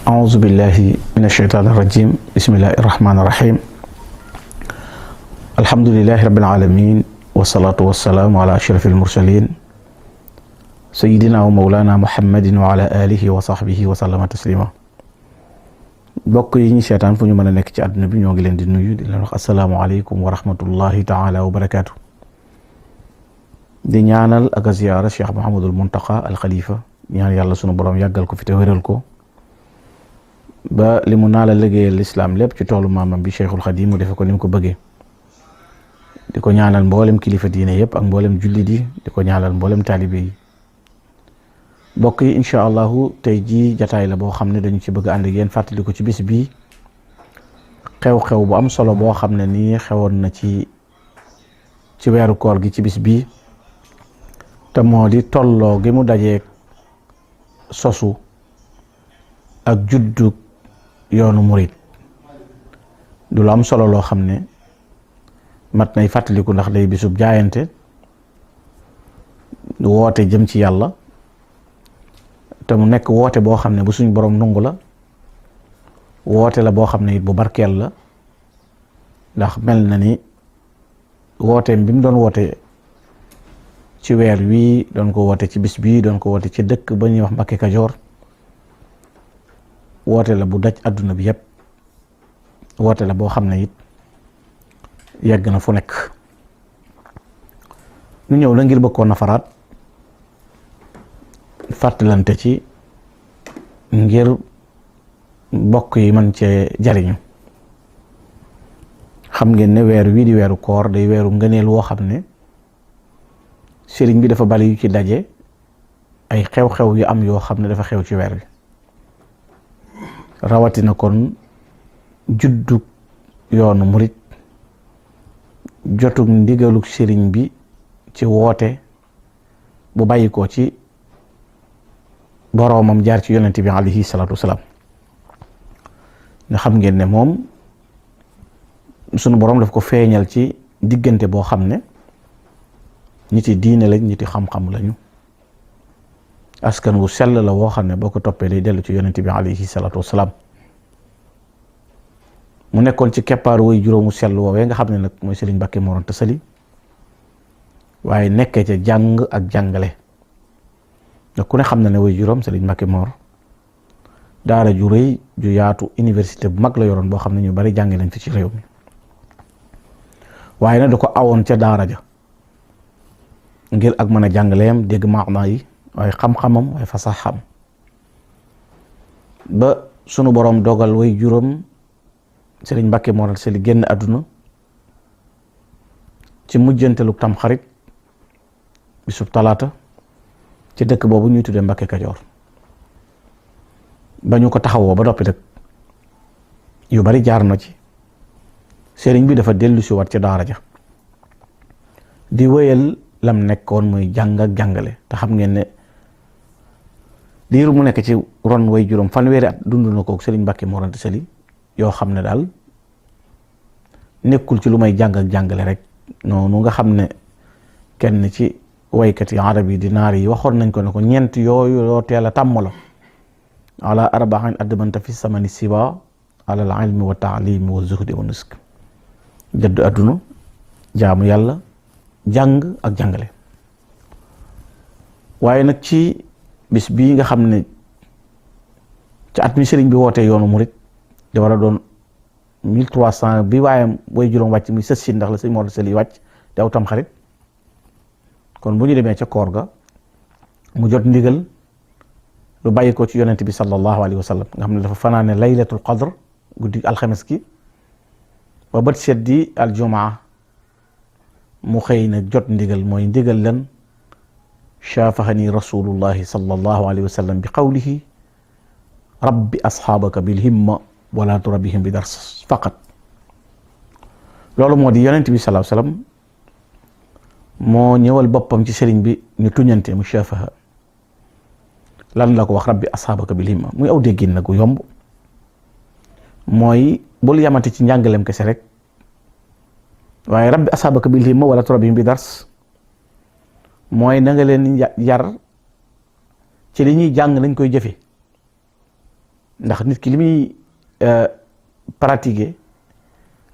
أعوذ بالله من الشيطان الرجيم بسم الله الرحمن الرحيم الحمد لله رب العالمين والصلاة والسلام على أشرف المرسلين سيدنا ومولانا محمد وعلى آله وصحبه وسلم تسليما bokk yi ñu seetaan fu ñu mën a nekk ci àdduna bi ñoo ngi leen di nuyu di leen wax asalaamaaleykum wa rahmatullahi taala wa barakaatu di ñaanal ak a ziyaara Cheikh Mouhamadul Muntaqa al Khalifa ñaan yàlla sunu borom yàggal ko fi te wéral ko ba li mu naa la liggéeyal lislaam lépp ci toolu maamam bi Cheikhul Khadim mu defe ko ni mu ko bëggee di ko ñaanal mboolem kilifa diine yëpp ak mboolem jullit yi di ko ñaanal mboolem taalibe yi bokk yi incha allahu tey jii jataay la boo xam ne dañu ci bëgg ànd ak yéen fàttali ko ci bis bii xew-xew bu am solo boo xam ne nii xewoon na ci weeru koor gi ci bis bii te moo di tolloo gi mu dajeeg sosu ak juddu yoonu murit du lu am solo loo xam ne mat nay fàttaliku ndax day bisub jaayante woote jëm ci yàlla te mu nekk woote boo xam ne bu suñ borom nungu la woote la boo xam ne it bu barkeel la ndax mel na ni wooteem bi mu doon woote ci weer wii doon ko woote ci bis bii doon ko woote ci dëkk ba ñuy wax Mbakke Kajoor woote la bu daj adduna bi yépp woote la boo xam ne it yegg na fu nekk ñu ñëw la ngir bëgg koo nafaraat fàttalante ci ngir bokk yi mën cee jariñu xam ngeen ne weer wii di weeru koor day weeru ngëneel woo xam ne sëriñ bi dafa bari yu ci daje ay xew-xew yu am yoo xam ne dafa xew ci weer wi rawatina kon juddu yoonu murit jotug ndigalug sëriñ bi ci woote bu bàyyi ko ci boroomam jaar ci yonent bi alayhi salaatu wasalaam nga xam ngeen ne moom sunu boroom daf ko feeñal ci diggante boo xam ne ñiti diine lañ ñiti xam-xam lañu askan wu sell la woo xam ne boo ko toppee day dellu ci yonent bi alayhi salaatu wasalaam mu nekkoon ci keppaaru way juróomu sell woowee nga xam ne nag mooy Sëriñ Mbàkke Mor Anta Sali waaye nekkee ca jàng ak jàngale da ku ne xam na ne way juróom Sëriñ Mbàkke Mor daara ju rëy ju yaatu université bu mag la yoroon boo xam ne ñu bari jàng nañ fi ci réew mi waaye nag da ko awoon ca daara ja ngir ak mën a jàngaleem dégg maanaa yi waaye xam-xamam waaye fasaxam ba sunu borom dogal way juróom Sëriñ Mbàkke Mor Anta Sali génn àdduna ci mujjantelu Tamxarit bisub talaata ci dëkk boobu ñuy tuddee Mbakke Kajoor ba ñu ko taxawoo ba noppi nag yu bari jaar na ci sëriñ bi dafa dellu si wat ci daara ja di wéyal lam nekkoon muy jàng ak jàngale te xam ngeen ne diiru mu nekk ci ron way juróom fanweeri at dund na ko Sëriñ Mbàkke Mor Anta Sali yoo xam ne daal nekkul ci lu may jàng ak jàngale rek noonu nga xam ne kenn ci waykat yi arab yi di naar yi waxoon nañ ko ne ko ñeent yooyu loo teel a tàmm la ala arba'in admanta fi samani siba ala al ilmi wa taalimi wa zuhdi wa nusk jëdd adduna jaamu yàlla jàng ak jàngale waaye nag ci bis bii nga xam ne ci at mi sëriñ bi wootee yoonu murit da war a doon 1300 bi waayam way juróom wàcc muy sës si ndax la Sëriñ Mor Anta Sali wàcc te aw Tamxarit kon bu ñu demee ca koor ga mu jot ndigal lu bàyyi ko ci yonent bi sallallahu alayhi wa sallam nga xam ne dafa fanaane laylatul qadr guddi alxames gi ba bët set di aljumaa mu xëy na jot ndigal mooy ndigal lan shaafahani rasulullahi sallallahu alayhi wa sallam bi qawlihi rabbi asxaabaka bil himma wala turabbihim bi dars faqat loolu moo di yonent bi sallallahu alayhi wa sallam moo ñëwal boppam ci sëriñ bi ñu tuñante mu shafaha lan la ko wax rabbi asxaabaka bil himma muy aw déggin na gu yomb mooy bul yamati ci njàngalem kese rek waaye rabbi asxaabaka bil himma wala turabbihim bi dars mooy na nga leen yar ci li ñuy jàng nañ koy jëfe ndax nit ki li muy pratiquer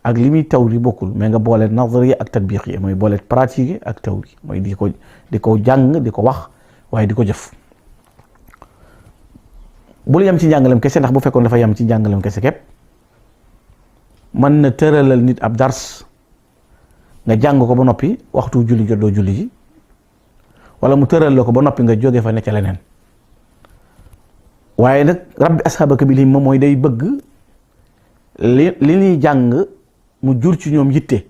ak li muy tawri bokkul, mais nga boole nazariya ak tatbiqiya mooy boole pratiquer ak tawri mooy di ko jàng di ko wax waaye di ko jëf. bul yem ci njàngalem kese, ndax bu fekkoon dafa yem ci njàngalem kese képp mën na tëralal nit ab dars nga jàng ko ba noppi waxtu julli jot doo julli ji, wala mu tëral la ko ba noppi nga jóge fa ne ca leneen. waaye nag rabbi ashabaka bil himma mooy day bëgg li ñuy jàng mu jur ci ñoom yitte,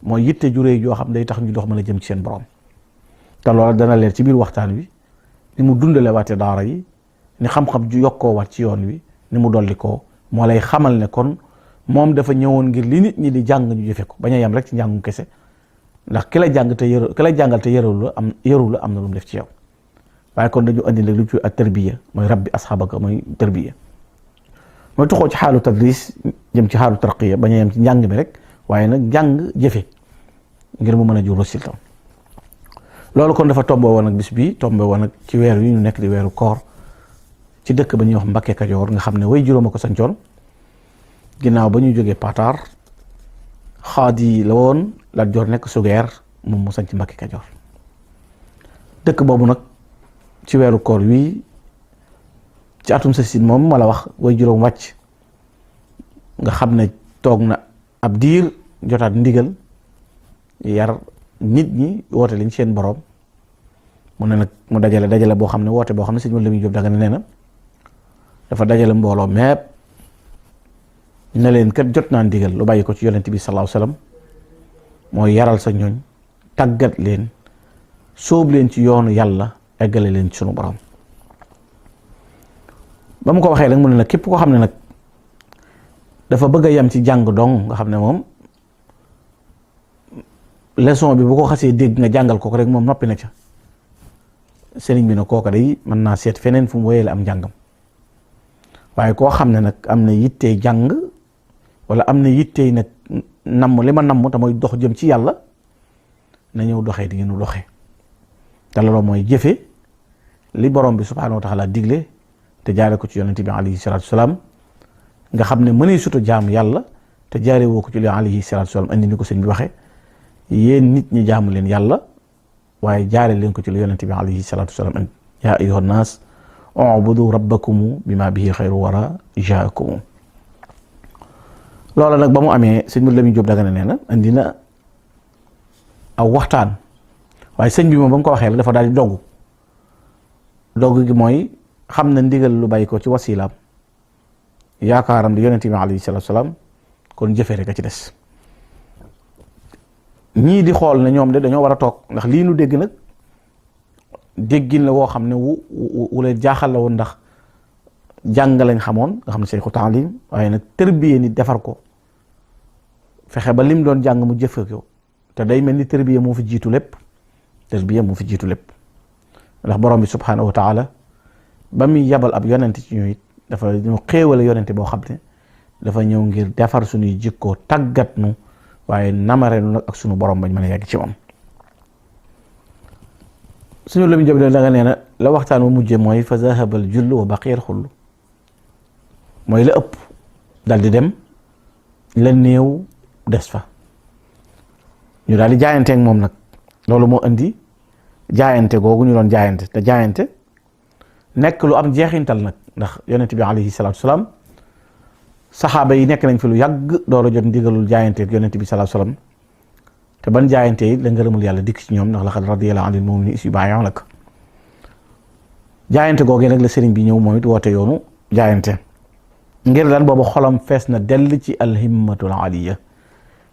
mooy yitte juree joo xam day tax ñu dox mën a jëm ci seen borom. te loolu dana leer ci biir waxtaan wi ni mu dundale waate daara yi, ni xam-xam ju yokkoo waat ci yoon wi, ni mu dolli ko moo lay xamal ne kon moom dafa ñëwoon ngir li nit ñi di jàng ñu jëfe ko, bañ a yem rek ci njàngum kese, ndax ki la jàng te yëru ki la jàngal te yëru la am na lu mu def ci yow. waaye kon dañu andi nag lu ci ak tarbiya mooy rabbi asxaabaka mooy tarbiya, mooy tuxoo ci xaalu tadris jëm ci xaalu tarqiya, bañ a yem ci njàng mi rek waaye nag njàng jëfe ngir mu mën a jur résultat. loolu kon dafa tombé woon ak bis bi tombé woon ak ci weer wi ñu nekk di weeru koor ci dëkk ba ñuy wax Mbakke Kajoor nga xam ne way juróom a ko sancoon ginnaaw ba ñu jógee Pataar. xaadi la woon Lat Joor nekk Sugeer moom mu sanc Mbakke Kajoor. dëkk boobu nag ci weeru koor wi ci atum sasin moom ma la wax way juróom wàcc nga xam ne toog na ab diir jotaat ndigal yar nit ñi woote liñ seen borom. mu ne nag mu dajale boo xam ne woote boo xam ne sëñ Lamin Jóob Dagana nee na dafa dajale mbooloo mépp ne leen kat jot naa ndigal lu bàyyi ko ci yonent bi sallallahu alayhi wasallam mooy yaral sa ñooñ, tàggat leen, sóob leen ci yoonu yàlla, eggale leen ci sunu borom. ba mu ko waxee rek mu ne nag képp koo xam ne nag dafa bëgg a yem ci jàng dong nga xam ne moom leçon bi bu ko xasee dégg nga jàngal ko rek moom noppi na ca, sëriñ bi nag kooka day mën naa seet feneen fu mu wéyale am njàngam. waaye koo xam ne nag am na yittey jàng wala am na yittey nag namm li ma namm te mooy dox jëm ci yàlla, na ñëw doxee di ngeen doxee. te loolu mooy jëfe li borom bi subhaanahu wa taala digle te jaare ko ci yonente bi alayhi salaatu salaam, nga xam ne mënee suta jaamu yàlla te jaare woo ko ci li alayhi salaatu salaam andi ni ko sëñ bi waxee, yéen nit ñi jaamu leen yàlla waaye jaare leen ko ci li yonente bi alayhi salaatu salaam andi. yaa ayyuha nnaas ubudu rabbakum bima bihi xayru wara jaakum. loola nag ba mu amee sëñ Lamin Jóob Dagana nee na andi na aw waxtaan, waaye sëñ bi moom ba mu ko waxee la dafa daal di dogg gi mooy xam na ndigal lu bàyyi ko ci wasilaam, yaakaaram di yonente bi alayhi salaatu salaam, kon jëfee rek a ci des. ñii di xool ne ñoom de dañoo war a toog, ndax lii nu dégg nag déggin la woo xam ne wu leen jaaxal la woon, ndax jàng lañ xamoon nga xam ne sayxu taalim, waaye nag tërbiye nit defar ko fexe ba lim doon jàng mu jëfe ko, te day mel ni tërbiye moo fi jiitu lépp. ndax borom bi subhaanahu wa taala ba muy yabal ab yonente ci ñooy dafa ñu xéewale yonente boo xam ne dafa ñëw ngir defar suñuy jikkoo, tàggat nu waaye namare nu nag ak sunu borom bañ mën a yegg ci moom. suñu Lamin Jóob Dagana nee na la waxtaan wa mujje mooy fa zahabal jullu wa baqiyal xullu, mooy la ëpp dal di dem, la néew des fa. ñu daal di jaayanteeg moom nag, loolu moo indi jaayante googu ñu doon jaayante, te jaayante nekk lu am jeexintal nag, ndax yonent bi alayhi salaatu salaam saxaaba yi nekk nañ fi lu yàgg door a jot ndigalul jaayanteeg yonent bi salaatu salaam, te ban jaayante yi la ngërëmul yàlla dikk ci ñoom, ndax laqad radiyallahu anil mu'minina iz yubayyi'unaka. jaayante googee nag la sëriñ bi ñëw moom it woote yoonu jaayante ngir lan boobu xolam fees na dell ci alhimmatul aliya,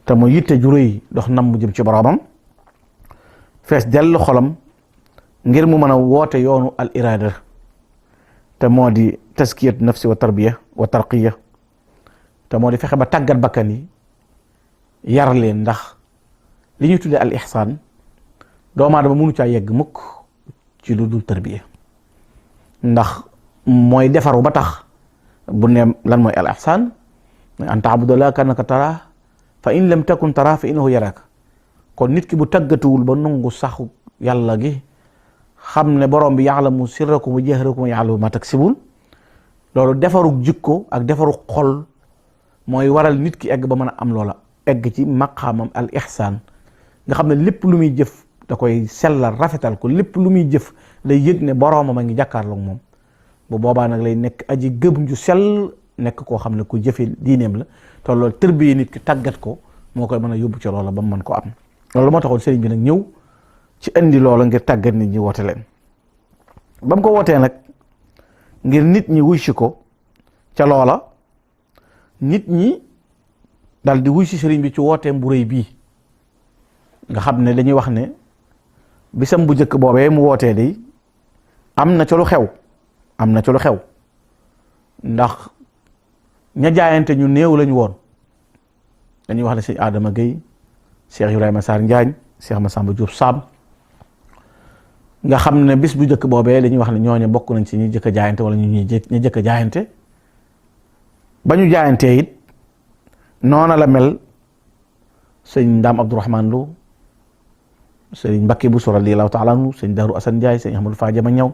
te mu yitte ju rëy dox nam mu jëm ci boromam, fees dell xolam ngir mu mën a woote yoonu al irada, te moo di taskiyat nafsi wa tarbiya wa tarqiya, te moo di fexe ba tàggat bakkan yi, yar leen, ndax li ñuy tuddee al ihsaan doomu aadama mënu caa yegg mukk ci lu dul tarbiya, ndax mooy defaru ba tax bu ne lan mooy al ihsaan an ta'budallaha ka'annaka taraahu fa in lam takun taraahu fa innahu yaraaka. kon nit ki bu tàggatuwul ba nangu saxu yàlla gi, xam ne borom bi ya'lamu sirrakum wa jahrakum wa ya'lamu ma taksibun, loolu defarug jikko ak defarug xol mooy waral nit ki egg ba mën a am loola, egg ci maqaamam al ihsaan nga xam ne lépp lu muy jëf da koy sellal rafetal ko, lépp lu muy jëf day yëg ne boroomam a ngi jàkkaarloog moom. bu boobaa nag lay nekk aji gëm ju sell, nekk koo xam ne ku jëfe diineem la, te loolu tërbiye nit ki tàggat ko moo koy mën a yóbbu ci loola ba mu mën ko am. loolu moo taxoon sëriñ bi nag ñëw ci indi loola ngir tàggat nit ñi woote leen. ba mu ko wootee nag ngir nit ñi wuy si ko ca loola, nit ñi dal di wuy si sëriñ bi ci wooteem bu rëy bii nga xam ne dañuy wax ne bisam bu njëkk boobee mu wootee day am na ca lu xew, am na ca lu xew ndax ña jaayante ñu néew lañu woon. dañuy wax ne sëñ Adama Gueye, Cheikh Ibrahima Sarr Njaañ, Cheikh Massamba Diop Sam nga xam ne bis bu njëkk boobee dañuy wax ne ñooñu bokk nañ ci ñi jëkk a jaayante wala ñu jëkk a jaayante. ba ñu jaayantee it noona la mel sëñ Ndaam Abdourahman Lo, sëñ Mbakke Bousso radiyallahu taala anhu, sëñ Daaru Asan Njaay, sëñ Ahmadou Fadiama Ñaw,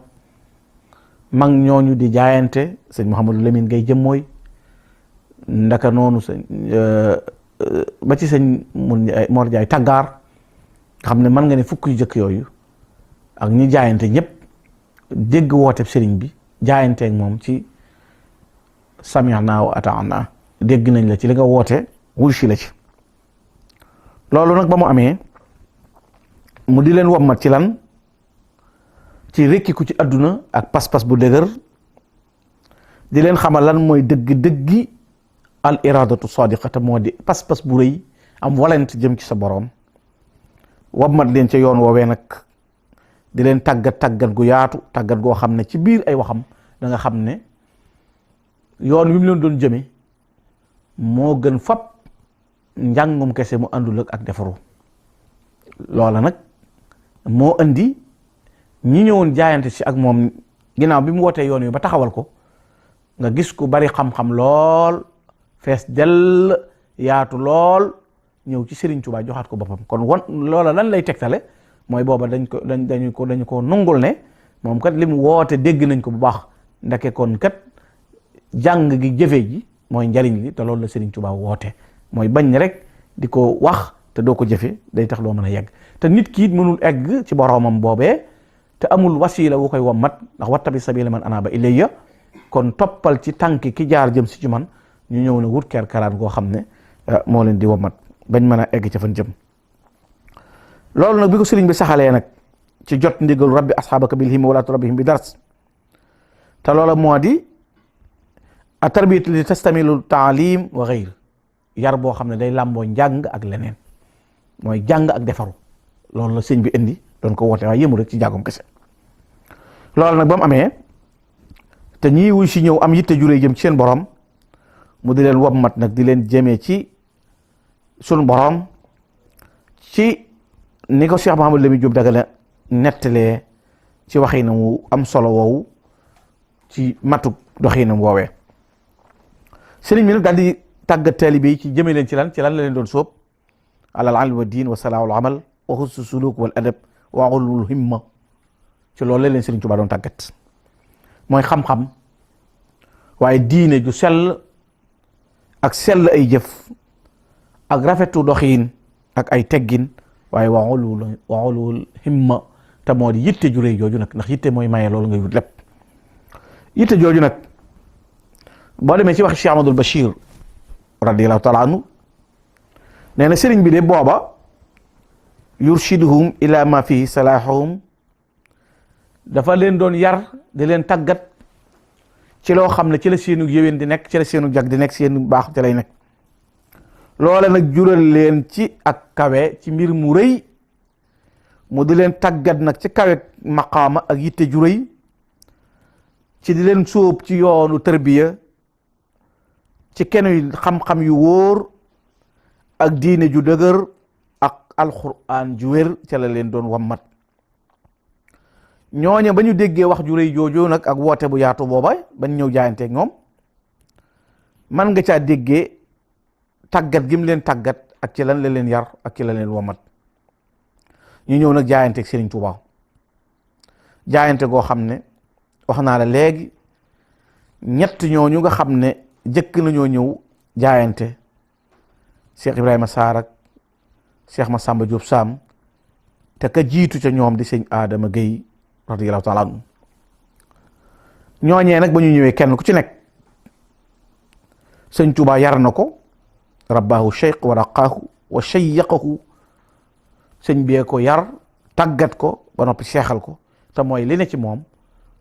mag ñooñu di jaayante, sëñ Mouhamadou Lamine Gay Jëmmooy, ndaka noonu sëñ ba ci sëñ Mor Jaay Tàggaar nga xam ne mën nga ne fukk yu jëkk yooyu ak ñi jaayante ñëpp dégg woote sëriñ bi jaayanteeg moom ci sami'na wa ata'na, dégg nañ la ci li nga woote wuy si la ci. loolu nag ba mu amee mu di leen wommat ci lan, ci rekkiku ci àdduna ak pas-pas bu dëgër, di leen xamal lan mooy dëgg-dëggi al iradatu sadiqata, moo di pas-pas bu rëy am volonté jëm ci sa boroom. wommat leen ca yoon woowee nag di leen tàggat gu yaatu, tàggat goo xam ne ci biir ay waxam da nga xam ne yoon wi mu leen doon jëme moo gën fap njàngum kese mu àndul ak defaru. loola nag moo indi ñi ñëwoon jaayante si ak moom ginnaaw bi mu wootee yoon wi ba taxawal ko, nga gis ku bari xam-xam lool, fees dell, yaatu lool, ñëw ci Serigne Touba joxaat ko boppam. kon loola lan lay tegtale mooy booba dañu ko nungul ne moom kat li mu woote dégg nañ ko bu baax, ndeke kon kat jàng gi jëfe ji mooy njariñ li, te loolu la Serigne Touba woote. mooy bañ rek di ko wax te doo ko jëfe, day tax doo mën a yegg. te nit ki it mënul egg ci boroomam boobee te amul wasila wu koy wommat, ndax wattabi sabila man anaba ilayya. kon toppal ci tànk ki jaar jëm si ci man, ñu ñëw na wut kerkaraan goo xam ne moo leen di wommat bañ mën a egg ca fan jëm. loolu nag bi ko sëriñ bi saxalee nag ci jot ndigal rabbi asxaabaka bil himma wala turabbihim bi dars, te loola moo di a tarbiyatu li tastamilu taalim wa xeyr, yar boo xam ne day làmboo njàng ak leneen, mooy jàng ak defaru. loolu la sëñ bi indi doon ko woote, waaye yëmu rek ci jàngum kese. loolu nag ba mu amee te ñii wuy si ñëw am yitte juree jëm ci seen borom, mu di leen wommat nag di leen jëmee ci sunu borom ci ni ko Cheikh Mouhamadou Lamine Diop Dagana nettalee ci waxinam wu am solo woowu, ci matuk doxinam woowee. sëriñ bi nag daal di tàggat taalibe yi ci jëmee leen ci lan la leen doon sóob, alal ilmi wa diin wa salaahul amal wa husnu suluk wal adab wa ulul himma. ci loolu la leen Sëriñ Tuubaa doon tàggat, mooy xam-xam, waaye diine ju sell ak sell ay jëf ak rafetu doxiin ak ay teggin, waaye wa ulul himma, te moo di yitte ju rëy jooju nag, ndax yitte mooy maye loolu ngay wut lépp. yitte jooju nag boo demee ci wax Cheikh Amadou Bachir radiyallahu taala anhu, nee na sëriñ bi de booba yurshiduhum ila ma fihi salahum, dafa leen doon yar di leen tàggat ci loo xam ne ci la seenu yéwén di nekk, ci la seenu jag di nekk, seenu baax ci lay nekk. loole nag jural leen ci ak kawe ci mbir mu rëy, mu di leen tàggat nag ci kawe maqaama ak yitte ju rëy, ci di leen sóob ci yoonu tarbiya, ci kenn xam-xam yu wóor ak diine ju dëgër ak alquran ju wér, ca la leen doon wammat. ñooña ba ñu déggee wax ju rëy jooju nag ak woote bu yaatu booba bañ ñëw jaayanteeg ñoom, man nga caa déggee tàggat gi mu leen tàggat ak ci lan la leen yar ak ci la leen wammat. ñu ñëw nag jaayanteeg Serigne Touba, jaayante goo xam ne wax naa la léegi ñett ñooñu nga xam ne jëkk nañoo ñëw jaayante Cheikh Ibrahima Sarr ak Cheikh Massamba Diop Sam te ka jiitu ca ñoom di sëñ Adama Gueye radiyallahu taala anhu ñooñee nag ba ñu ñëwee kenn ku ci nekk sëñ Tuubaa yar na ko rabbaahu cheikh wa raqaahu wa shayyaqahu sëñ bee ko yar tàggat ko ba noppi seexal ko te mooy li ne ci moom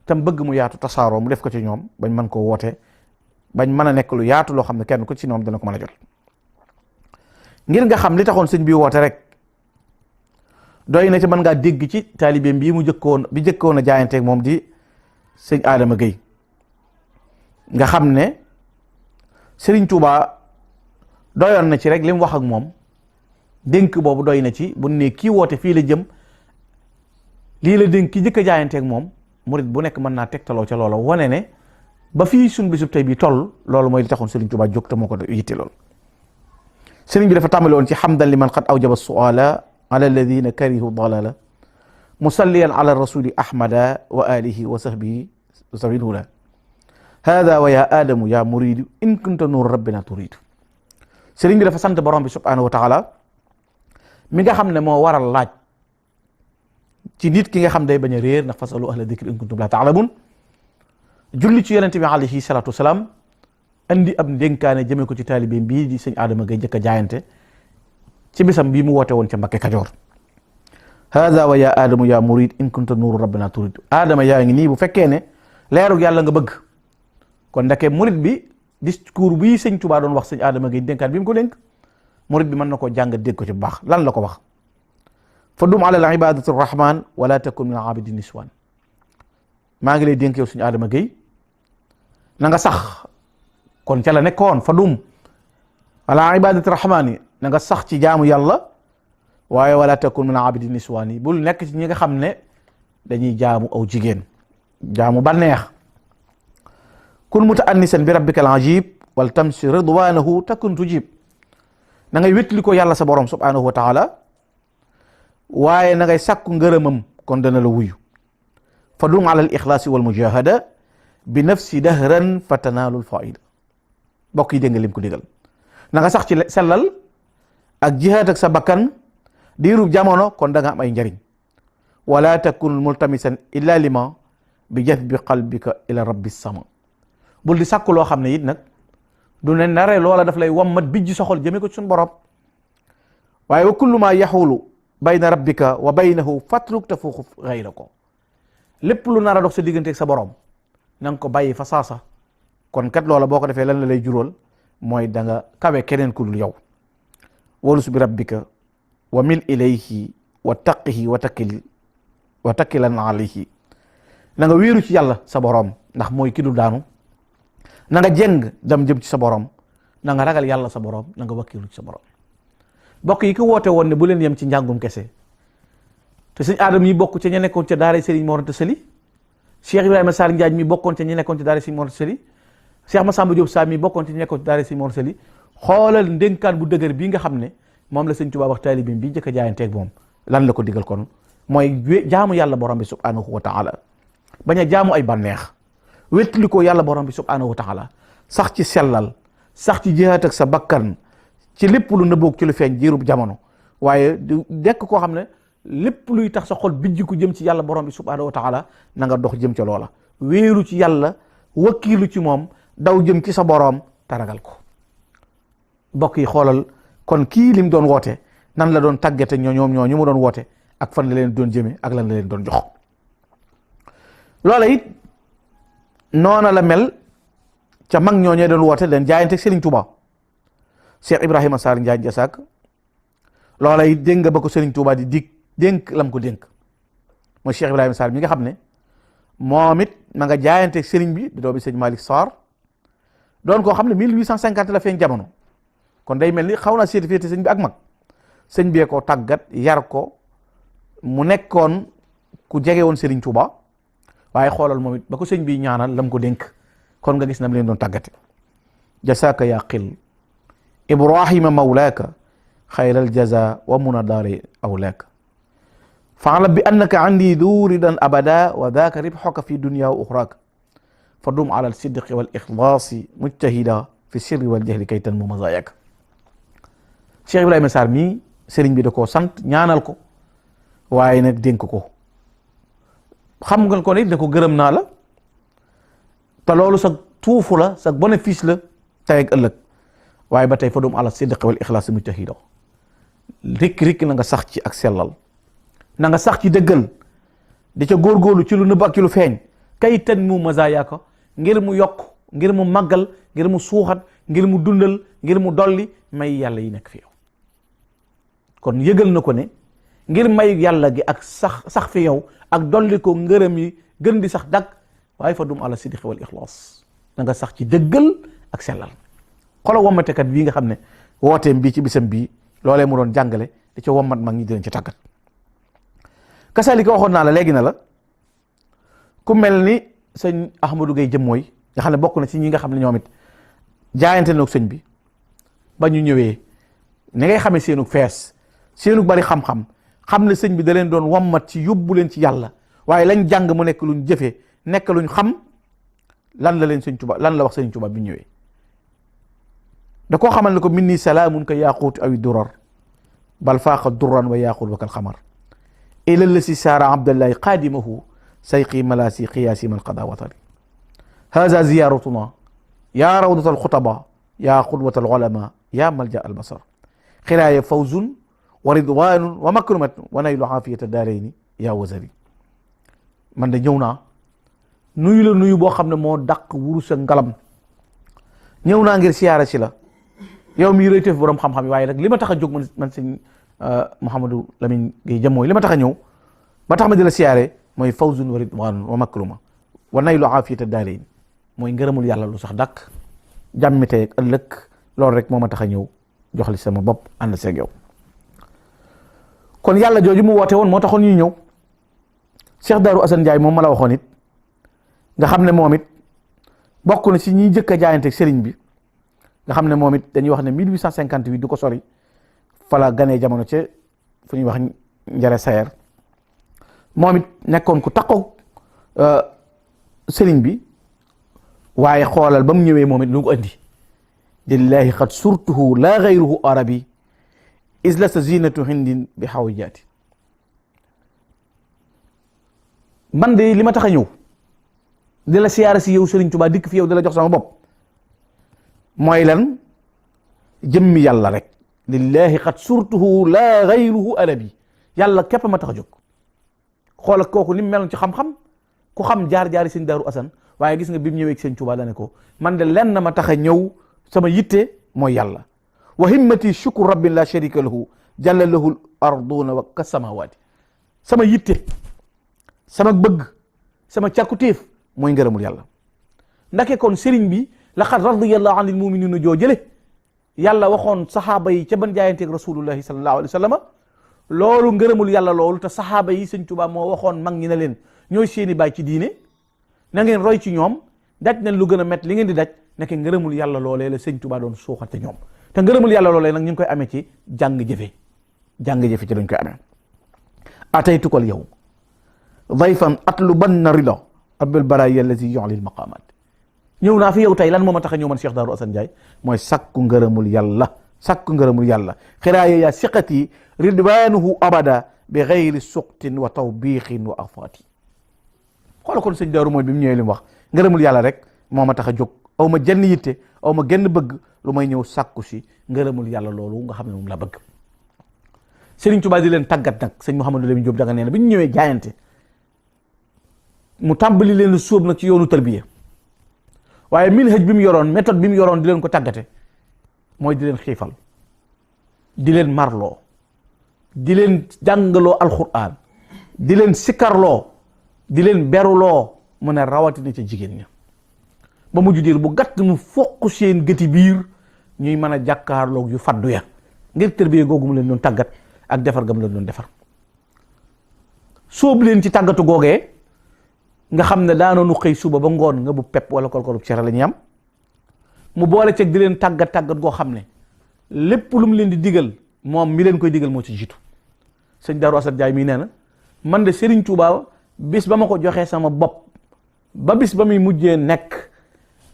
tam bëgg mu yaatu tasaaroo mu def ko ci ñoom bañ mën koo woote bañ mën a nekk lu yaatu loo xam ne kenn ku ci ñoom dana ko mën a jot ngir nga xam li taxoon sëñ bi woote rek doy na ci mën ngaa dégg ci taalibeem bii mu jëkkoon a jaayanteeg moom di sëñ Adama Gueye nga xam ne Sëriñ Tuubaa doyoon na ci rek li mu wax ak moom dénk boobu doy na ci bu ne kii woote fii la jëm lii la dénk ki jëkk a jaayanteeg moom murit bu nekk mën naa tegtaloo ca loola wane ne ba fii suñ bisub tey bi toll loolu mooy li taxoon Sëriñ Tuubaa jóg te moo ko yitte lool sëriñ bi dafa tàmbali woon ci hamdan liman qad awjaba suala ala alladina karihu dalala musalliyan ala rasuli ahmada wa alihi wa sahbihi sabil huda hada wa ya adamu ya muridu in kunta nuur rabbina turidu sëriñ bi dafa sant borom bi subhanahu wa taala mi nga xam ne moo waral laaj ci nit ki nga xam day bañ a réer ndax fasalu ahla dikri in kuntum la taalamun julli ci yonente bi alayhi salatu wasalaam andi ab ndénkaane jëmee ko ci taalibeem bii di sëñ Adama Gueye jëkk a jaayante ci bisam bii mu woote woon ca Mbakke Kajoor hada wa ya adamu ya murid in kunta nuuru rabbina turid Adama yaa ngi nii bu fekkee ne leerug yàlla nga bëgg kon ndeke murid bi discours bii sëñ Tuubaa doon wax sëñ Adama Gueye dénkaan bi mu ko dénk murid bi mën na koo jàng dégg ko ci bu baax lan la ko wax fa dum ala al ibadati rahman wala takun min abidi niswan maa ngi lay dénk yow sëñ Adama Gueye na nga sax kon ca la nekkoon fa dum ala ibadati rahmani na nga sax ci jaamu yàlla waaye wala takun min abidi niswani bul nekk ci ñi nga xam ne dañuy jaamu aw jigéen jaamu banneex kun mutaannisan bi rabbika al ajib wal tamsi ridwanahu takun tujib na ngay wétli ko yàlla sa borom subhanahu wa taala waaye na ngay sàkku ngërëmam kon dana la wuyu fa dum ala al ixlaasi wal mujahada bi nafsi dahran fa tanaalul faida bokk yi dégg nga lim ko digal na nga sax ci sellal ak jihaad ak sa bakkan diirub jamono kon da nga am ay njariñ wala takun multamisan illa lima bi jazbi qalbika ila rabbi sama bul di sàkku loo xam ne it nag du ne nare loola daf lay wammat bijji soxol jëme ko ci suñu borom waaye wa kullu ma yaxulu bayna rabbika wa baynahu fatruk tafuuxu xayra ko lépp lu nar a dox sa diggante ak sa borom na nga ko bàyyi fa saasa kon kat loola boo ko defee lan la lay juróol mooy da nga kawe keneen ku dul yow walus bi rabbika wa mil ilayhi wa taqihi wa takilan alayhi na nga wéeru ci yàlla sa borom ndax mooy ki du daanu na nga jeng dem jëm ci sa borom na nga ragal yàlla sa borom na nga wakkilu ci sa borom bokk yi ko woote woon ne bu leen yem ci njàngum kese te sëñ Adam yi bokk ca ña nekkoon ca daara Serigne Mor Anta Sali Cheikh Ibrahima Sarr Ndiaye mi bokkoon ca ñi nekkoon ca daara Serigne Mor Anta Sali Cheikh Massamba Diop Sam mi bokkoon ca ñi nekkoon ca daara Serigne Mor Anta Sali xoolal ndénkaan bu dëgër bii nga xam ne moom la sëñ Tuubaa wax taalibeem bi njëkk a jaayanteeg moom lan la ko digal kon mooy jaamu yàlla borom bi subhanahu wa taala bañ a jaamu ay bànneex wétli ko yàlla borom bi subhanahu wa taala sax ci sellal sax ci jihaat ak sa bakkan ci lépp lu nëbboog ci lu feeñ jiirub jamono waaye du dekk koo xam ne lépp luy tax sa xol bijjiku jëm ci yàlla borom bi subhanahu wa taala na nga dox jëm ca loola wéeru ci yàlla wakkiilu ci moom daw jëm ci sa borom taragal ko bokk yi xoolal kon kii lim doon woote nan la doon tàggate ñoom ñu mu doon woote ak fan la leen doon jëme ak lan la leen doon jox loola it noona la mel ca mag ñooñee doon woote leen jaayante Serigne Touba Cheikh Ibrahima Sarr Ndiaye Jasak loola it dégg nga ba ko Serigne Touba di dig dénk lam ko dénk mooy Cheikh Ibrahima Sarr mi nga xam ne moom it ma nga jaayante Serigne bi di doomi Serigne Malick Sarr doon koo xam ne 1850 la feeñ jamono kon day mel ni xaw naa seeti féete sëñ bi ak mag sëñ bee ko tàggat yar ko mu nekkoon ku jege woon Serigne Touba waaye xoolal moom it ba ko sëñ bi ñaanal lam ko dénk kon nga gis nam leen doon tàggate jasaka ya qil ibrahima mawlaaka xayral jaza wa muna daari awlaaka fa'lam bi annaka andi du ridan abada wa daaka ribxuka fi dunya wa uxraaka fa dum ala sidqi wal ixlaasi mujtahida fi sirri wal jahli kay tan mu mazaayak. Cheikh Ibrahima Sarr mii sëriñ bi da koo sant ñaanal ko waaye nag dénk ko, xam nga ko ne da ko gërëm naa la te loolu sa tuufu la sa bénéfice la tey ak ëllëg, waaye ba tey fa dum ala sidqi wal ixlaasi mujtahida rik na nga sax ci ak sellal, na nga sax ci dëggal di ca góorgóorlu ci lu nëbb ak ci lu feeñ kay tan mu mazaayaaka ngir mu yokk, ngir mu màggal, ngir mu suuxat, ngir mu dundal, ngir mu dolli may yàlla yi nekk fi yow. kon yëgal na ko ne ngir may yàlla gi ak sax fi yow ak dolli ko ngërëm yi gën di sax dagg, waaye fa dum ala sidqi wal ixlaas na nga sax ci dëggal ak sellal. xoolal wommatekat bii nga xam ne wooteem bii ci bisam bii loolee mu doon jàngale di ca wommat mag ñi di leen ci tàggat. kasaalika waxoon naa la léegi na la ku mel ni sëñ Ahmadou Gaye jëm mooy nga xam ne bokk na ci ñi nga xam ne ñoom it jaayante na ak sëñ bi ba ñu ñëwee ni ngay xamee seenu fees seenu bari xam-xam xam ne sëñ bi da leen doon wommat ci yóbbu leen ci yàlla, waaye lañ jàng mu nekk luñ jëfee nekk luñ xam. lan la leen sëñ Tuba lan la wax sëñ Tuba bi ñëwee da koo xamal ne ko minni salaamun ka yaquut awi durar bal faaqa durran wa yaquut wa kal xamar ila la si saara abdallahi qaadimahu sayqi malaasi qiyaasi man qada watari haza ziyaratuna ya rawdat alxutaba ya qudwat alulama ya malja albasar xiraaya fawzun wa ridwanun wa makrumatun wa naylu aafiyata daarayni ya wazari. man de ñëw naa nuyu la nuyu boo xam ne moo dàq wurus ak ngalam, ñëw naa ngir siyaara si la yow mii rëy teef borom xam-xam yi, waaye nag li ma tax a jóg man sëñ Mouhamadou Lamine Gueye jëm mooy li ma tax a ñëw ba tax ma di la siyaare mooy fawzun wa ridwanun wa makruma wa naylu aafiyata daarayn, mooy ngërëmul yàlla lu sax dàq jàmmi tey ak ëllëg. loolu rek moo ma tax a ñëw jox li sama bopp ànd seeg yow. kon yàlla jooju mu woote woon moo taxoon ñuy ñëw. Cheikh Darou Assane Ndiaye moom ma la waxoon it nga xam ne moom it bokk na si ñi jëkk a jaayante sëriñ bi, nga xam ne moom it dañuy wax ne 1858 du ko sori fa la ganee jamono ca fu ñuy wax njare sayer. moom it nekkoon ku taxaw sëriñ bi, waaye xoolal ba mu ñëwee moom it lu ko andi lillahi qad surtuhu la gayruhu arabi is la sa zinatu hindin bi xawijaati. man de li ma tax a ñëw di la siyaara si yow Serigne Touba dikk fi yow di la jox sama bopp mooy lan jëmmi yàlla rek. lillahi qad surtuhu la gayruhu arabi, yàlla képp ma tax a jóg. xoolal kooku ni mu meloon ci xam-xam ku xam jaar-jaari sëñ Darou Assane, waaye gis nga bi mu ñëwee ak sëñ Touba dane ko man de lenn ma tax a ñëw sama yitte mooy yàlla. wa himmati shukru rabbin la sharika lahu jalla lahu arduna wa kasamawaati. sama yitte sama bëgg sama càkkutéef mooy ngërëmul yàlla. ndake kon sëriñ bi laqad radiyallahu anil muminina joo jële yàlla waxoon saxaaba yi ca ban jaayanteeg rasulullahi sallallahu alayhi wa sallam loolu ngërëmul yàlla loolu, te saxaaba yi sëñ Tuubaa moo waxoon mag ñi ne leen ñooy seeni baay ci diine, na ngeen roy ci ñoom, daj nañ lu gën a métti li ngeen di daj, nekk ngërëmul yàlla loolee la sëñ Tuubaa doon suuxate ñoom. te ngërëmul yàlla loolee nag ñu ngi koy amee ci jàng jëfe ci lañ koy amee. ataytukal yow dayfan atlubanna rida abul baraya allazi yu'li al maqamat. ñëw naa fi yow tey lan moo ma tax a ñëw man Cheikh Darou Assane Ndiaye mooy sakku ngërëmul yàlla xiraaya ya siqati ridwanuhu abada bi gayri suqtin wa tawbiixin wa afaati. xoola kon sëñ Darou mooy bi mu ñëwee li mu wax ngërëmul yàlla rek moo ma tax a jóg, aw ma jenn yitte, aw ma genn bëgg lu may ñëw sàkku si ngërëmul yàlla loolu nga xam ne moom la bëgg. Serigne Touba di leen tàggat nag sëñ Mouhamadou Lamine Diop Dagana nee na bi ñu ñëwee jaayante mu tàmbali leen sóob nag ci yoonu tarbiya, waaye minhaj bi mu yoroon, méthode bi mu yoroon di leen ko tàggate mooy di leen xiifal, di leen marloo, di leen jàngaloo alquran, di leen sikkarloo, di leen beruloo, mu ne rawatina ca jigéen ña. ba mujj diir bu gàtt mu foq seen gëti biir ñuy mën a jàkkaarloog yu faddu ya ngir tarbiya googu mu leen doon tàggat ak defar ga mu leen doon defar. sóob leen ci tàggatu googee nga xam ne daanoonu xëy suba ba ngoon nga bu pepp wala kolkolub cere la ñuy am, mu boole ceeg di leen tàggat goo xam ne lépp lu mu leen di digal moom mi leen koy digal moo ci jiitu. sëñ Darou Assane Ndiaye mii nee na man de Serigne Touba bis ba ma ko joxee sama bopp ba bis ba muy mujjee nekk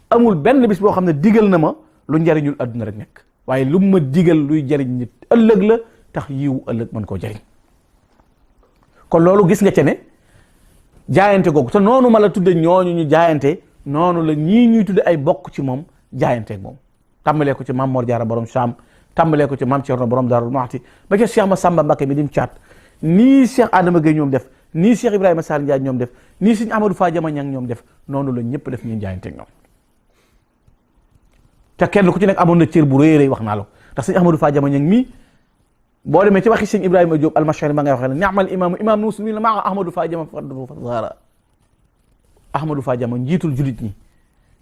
amul benn bis boo xam ne digal na ma lu njariñul adduna rek nekk, waaye lu ma digal luy jariñ nit ëllëg la tax yiw ëllëg mën koo jariñ. kon loolu gis nga ca ne jaayante googu, te noonu ma la tudde ñooñu ñu jaayante, noonu la ñii ñuy tudde ay bokk ci moom jaayanteeg moom. tàmbalee ko ci Maam Mor Jaara borom Saam, tàmbalee ko ci Maam Cerno borom Daaru Muxti, ba ca Cheikh Massamba Mbacké mi dim caat, nii Cheikh Adama Gueye ñoom def, nii Cheikh Ibrahima Sall Ndiaye ñoom def, nii Sëñ Amadou Fa Jama Ñang ñoom def, noonu la ñëpp def ñu jaayanteeg ñoom. te kenn ku ci nekk amoon na cër bu rëy rëy, wax naa la ndax Sëñ Amadou Fa Jama Ñang mii boo demee ci waxi Sëñ Ibrahima Diop almashari ma ngay waxee ne ni'mal imam muslimin maa Ahmadou Fa Jama fadlu fazara. Ahmadou Fa Jama njiitul julit ñi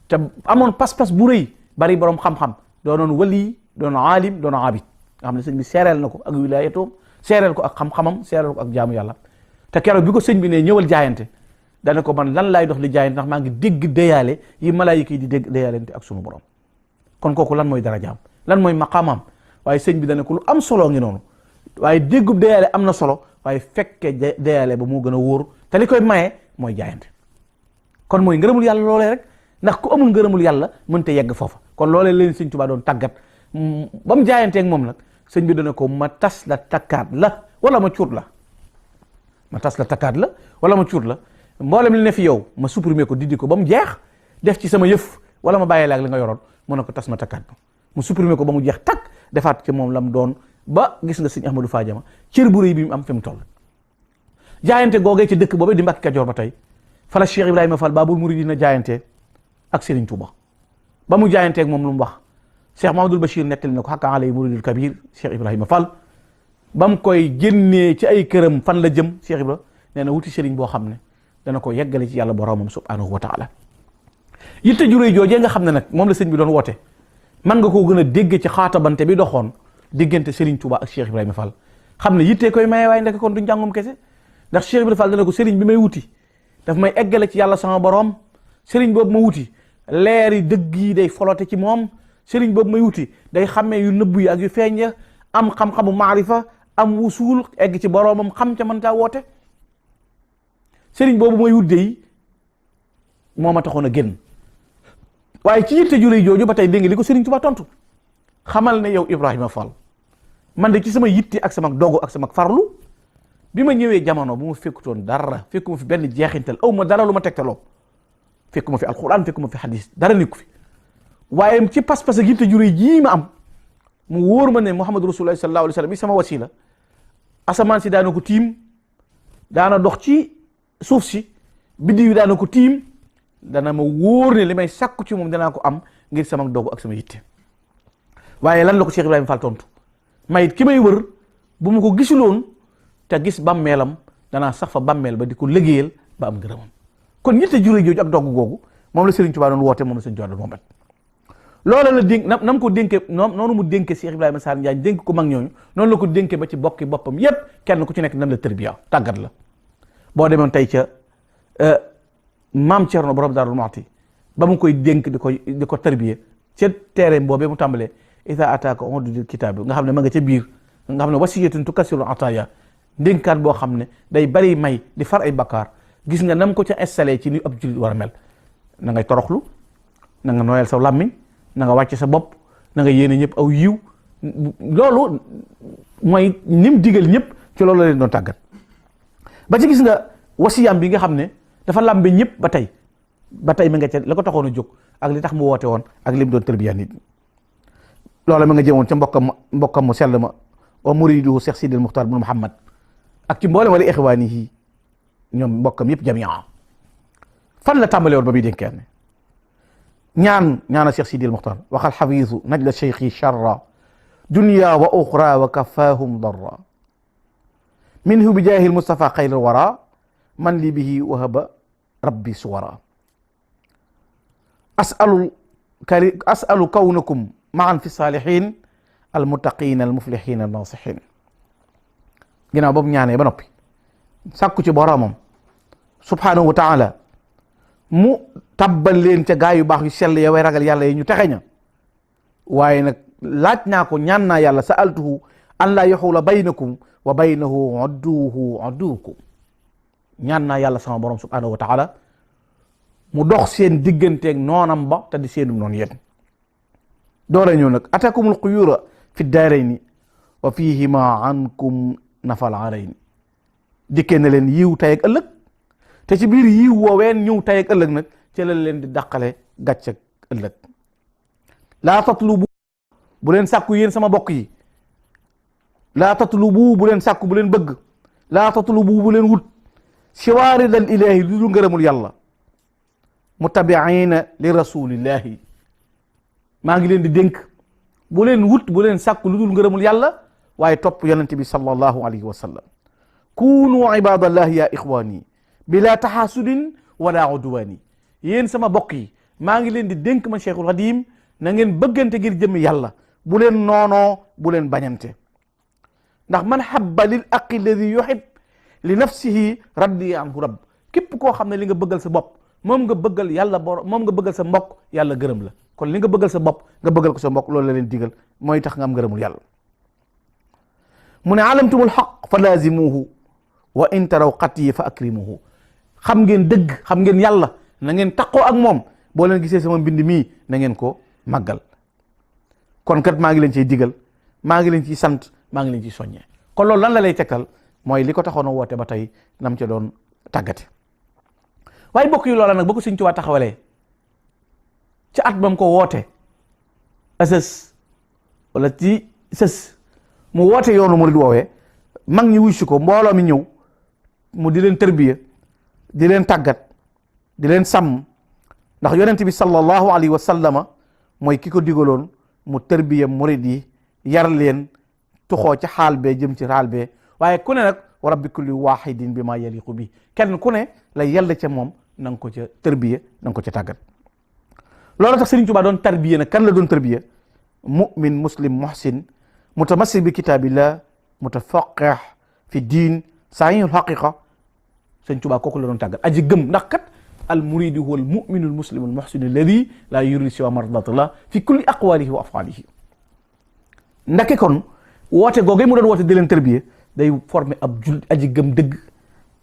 te amoon pas-pas bu rëy, bari borom xam-xam, doonoon wali, doon aalim, doon abid, nga xam ne sëñ bi seereel na ko ak wilaayatoom, seereel ko ak xam-xamam, seereel ko ak jaamu yàlla. te keroog bi ko sëñ bi ne ñëwal jaayante, dana ko man lan laay dox di jaayante ndax maa ngi dégg déyaale yi malaayika yi di dégg déyaalente ak sunu borom. kon kooku lan mooy darajaam, lan mooy maqaamam? waaye sëñ bi dana ko lu am solo ngi noonu, waaye déggub déyaale am na solo, waaye fekke déyaale ba moo gën a wóor, te li koy maye mooy jaayante. kon mooy ngërëmul yàlla loolee rek, ndax ku amul ngërëmul yàlla mënta yegg foofa. kon loolee leen sëñ Tuubaa doon tàggat ba mu jaayanteeg moom nag, sëñ bi dana ko ma tas la takkaat la wala ma cuut la, ma tas la takkaat la wala ma cuut la, mboolem li ne fi yow ma supprimer ko, diddi ko ba mu jeex, def ci sama yëf, wala ma bàyyee la ak li nga yoroon, mu ne ko tas ma takkaat mu supprimer ko ba mu jeex takk, defaat ci moom la mu doon, ba gis nga sëñ Ahmadou Fa Jama cër bu rëy bi mu am fi mu toll. jaayante googee ci dëkk boobee di Mbàkke Kajoor ba tey fa la Cheikh Ibrahima Fall Baabul Muridiina jaayante ak Serigne Touba. ba mu jaayanteeg moom lu mu wax, Cheikh Mahamadul Bachir nettali na ko xakka alay muridul kabir Cheikh Ibrahima Fall, ba mu koy génnee ci ay këram fan la jëm, Cheikh Ibra nee na wuti Serigne boo xam ne dana ko yeggale ci yàlla boromam subhanahu wa taala. yitte ju rëy joojee nga xam ne nag moom la sëñ bi doon woote, man nga koo gën a dégg ci xaatabante bi doxoon diggante Serigne Touba ak Cheikh Ibrahima Fall, xam ne yittee koy maye, waaye ndek kon du njàngum kese. ndax Cheikh Ibrahima Fall dana ko Serigne bi may wuti daf may eggale ci yàlla sama borom, Serigne boobu ma wuti leeri dëgg yi day folote ci moom, Serigne boobu may wuti day xàmmee yu nëbb yi ak yu feeñ ya, am xam-xamu maarifa, am wusuul, egg ci boromam, xam ca mën taa woote. Serigne boobu may wut yi moo ma taxoon a génn. waaye ci yitte ju rëy jooju ba tey dégg nga li ko Serigne Touba tontu, xamal ne yow Ibrahima Fall, man de ci sama yitte ak sama dogu ak sama farlu, bi ma ñëwee jamono bu ma fekkutoon dara, fekkuma fi benn jeexintal, aw ma dara lu ma tegtaloo, fekkuma fi alquran, fekkuma fi hadis, dara nekku fi. waaye ci pas-pas ak yitte ju rëy jii ma am, mu wóor ma ne Muhammadu Rasulullah sallallahu alayhi wa sallam bi sama wasila, asamaan si daana ko tiim, daana dox ci suuf si, biddiw yi daana ko tiim, dana ma wóor ne li may sàkku ci moom danaa ko am ngir sama dogu ak sama yitte. waaye lan la ko Cheikh Ibrahima Fall tontu, mayit ki may wër bu ma ko gisuloon te gis bàmmeelam, danaa sax fa bàmmeel ba di ko liggéeyal ba am ngërëmam. kon yitte ju rëy jooju ak dogg googu moom la Serigne Touba doon woote, moom la Serigne Touba doon wombat. loola la dénk nam ko dénkee noonu mu dénkee Cheikh Ibrahima Sarr Ndiaye dénk ko mag ñooñu, noonu la ko dénkee ba ci bokki boppam yépp, kenn ku ci nekk nan la tërbiya tàggat la. boo demoon tey ca maam Cerno borom Daaru Muxti ba mu koy dénk di ko tërbiya ca teereem boobee mu tàmbalee ida ataaka udul kitaab bi nga xam ne ma nga ca biir, nga xam ne wasiyatun tukassiru ataaya, dénkaat boo xam ne day bari may di far ay bakkaar. gis nga nam ko ca installé ci ni ab jullit war a mel, na ngay toroxlu, na nga nooyal sa làmmiñ, na nga wàcce sa bopp, na nga yéene ñëpp aw yiw. loolu mooy nim digal ñëpp, ci loolu la leen doon tàggat. ba ci gis nga wasiyam bi nga xam ne dafa làmbe ñëpp ba tey mi nga ca la ko taxoon a jóg ak li tax mu woote woon ak lim doon tërbiya nit. loola ma nga jëmoon ca mbokkam mu sell ma wa muridu Cheikh Sidil Muxtar bin Muhammad ak ci mboolem wala ixwaani yi ñoom mbokkam yëpp jamia. fan la tàmbale woon ba muy dénkee ne ñaana Cheikh Sidil Muxtar waxal xafiisu najla cheikhi charra dunya wa uxra wa kafaahum darra minhu bi jaahil Mustafa xayral wara man li bihi wahaba rabbi suwara asalu kawnakum maan fi saalihin almuttaqin almuflihin alnasihin. ginnaaw boobu ñaanee ba noppi sàkku ci boromam subhanahu wa taala mu tabbal leen ca gaa yu baax yu sell ya way ragal yàlla yi ñu texe ña. waaye nag laaj naa ko, ñaan naa yàlla sa'altuhu an laa yaxuula baynakum wa baynahu udduukum, ñaan naa yàlla sama borom subhanahu wa taala mu dox seen digganteeg noonam ba te di seenum noonu yéen doora ñëw nag atakumul xuyura fi daarayni wa fihima ankum nafal arayni dikkee na leen yiw tay ak ëllëg te ci biir yiw wooween ñëw tay ak ëllëg nag ci la leen di dàqale gàcc ak ëllëg laa tatlubu bu leen sàkku yéen sama bokk yi laa tatlubu bu leen sàkku bu leen bëgg laa tatlubu bu leen wut siwaaridal ilaahi lu dul ngërëmul yàlla mutabiina li rasulillahi maa ngi leen di dénk bu leen wut bu leen sàkku lu dul ngërëmul yàlla waaye topp yonente bi sallallahu alayhi wa sallam kunu ibadallahi ya ixwani bila taxaasudin wala udwani yéen sama bokk yi maa ngi leen di dénk ma Cheikhul Xadim na ngeen bëggante ngir jëmmi yàlla bu leen noonoo bu leen bañante ndax man habba lil aqi alladi yuhib li nafsihi raddi anhu rabb képp koo xam ne li nga bëggal sa bopp moom nga bëggal yàlla moom nga bëggal sa mbokk yàlla gërëm la kon li nga bëggal sa bopp nga bëggal ko sa mbokk loolu la leen digal mooy tax nga am ngërëmul yàlla mu ne alamtumul xaq fa laazimuhu wa in taraw xatiyi fa akrimuhu xam ngeen dëgg xam ngeen yàlla na ngeen taqoo ak moom boo leen gisee sama mbind mii na ngeen ko màggal kon kat maa ngi leen ciy digal maa ngi leen ciy sant maa ngi leen ciy soññee kon loolu lan la lay tegtal mooy li ko taxoon a woote ba tey nam ca doon tàggate waaye bokk yi loola nag ba ko Sëñ Tuubaa taxawalee ci at bam ko woote asës wala ci sës mu woote yoonu murid woowee mag ñi wuy si ko mbooloo mi ñëw mu di leen tërbiya di leen tàggat di leen sàmm ndax yonent bi sallallahu alayhi wa sallama mooy ki ko digaloon mu tërbiya murid yi yar leen tuxoo ci xaal bee jëm ci xaal bee waaye ku ne nag wa rabbi kulli wahidin bi ma yaliqu bi kenn ku ne la yàlla ca moom na nga ko ca tërbiya na nga ko ca tàggat loolu tax Sëriñ Tuubaa doon tarbiya nag kan la doon tarbiya mu'min muslim muhsin mutamassik bi kitaabillah mutafaqih fi diin sahihul haqiqa Sëriñ Tuubaa kooku la doon tàggat aji gëm ndax kat al muridu huwa al mu'minu al muslimu al muhsinu alladi la yuridu siwa mardatillah fi kulli aqwalihi wa afalihi ndake kon woote googee mu doon woote di leen tarbiya day former ab jul aji gëm dëgg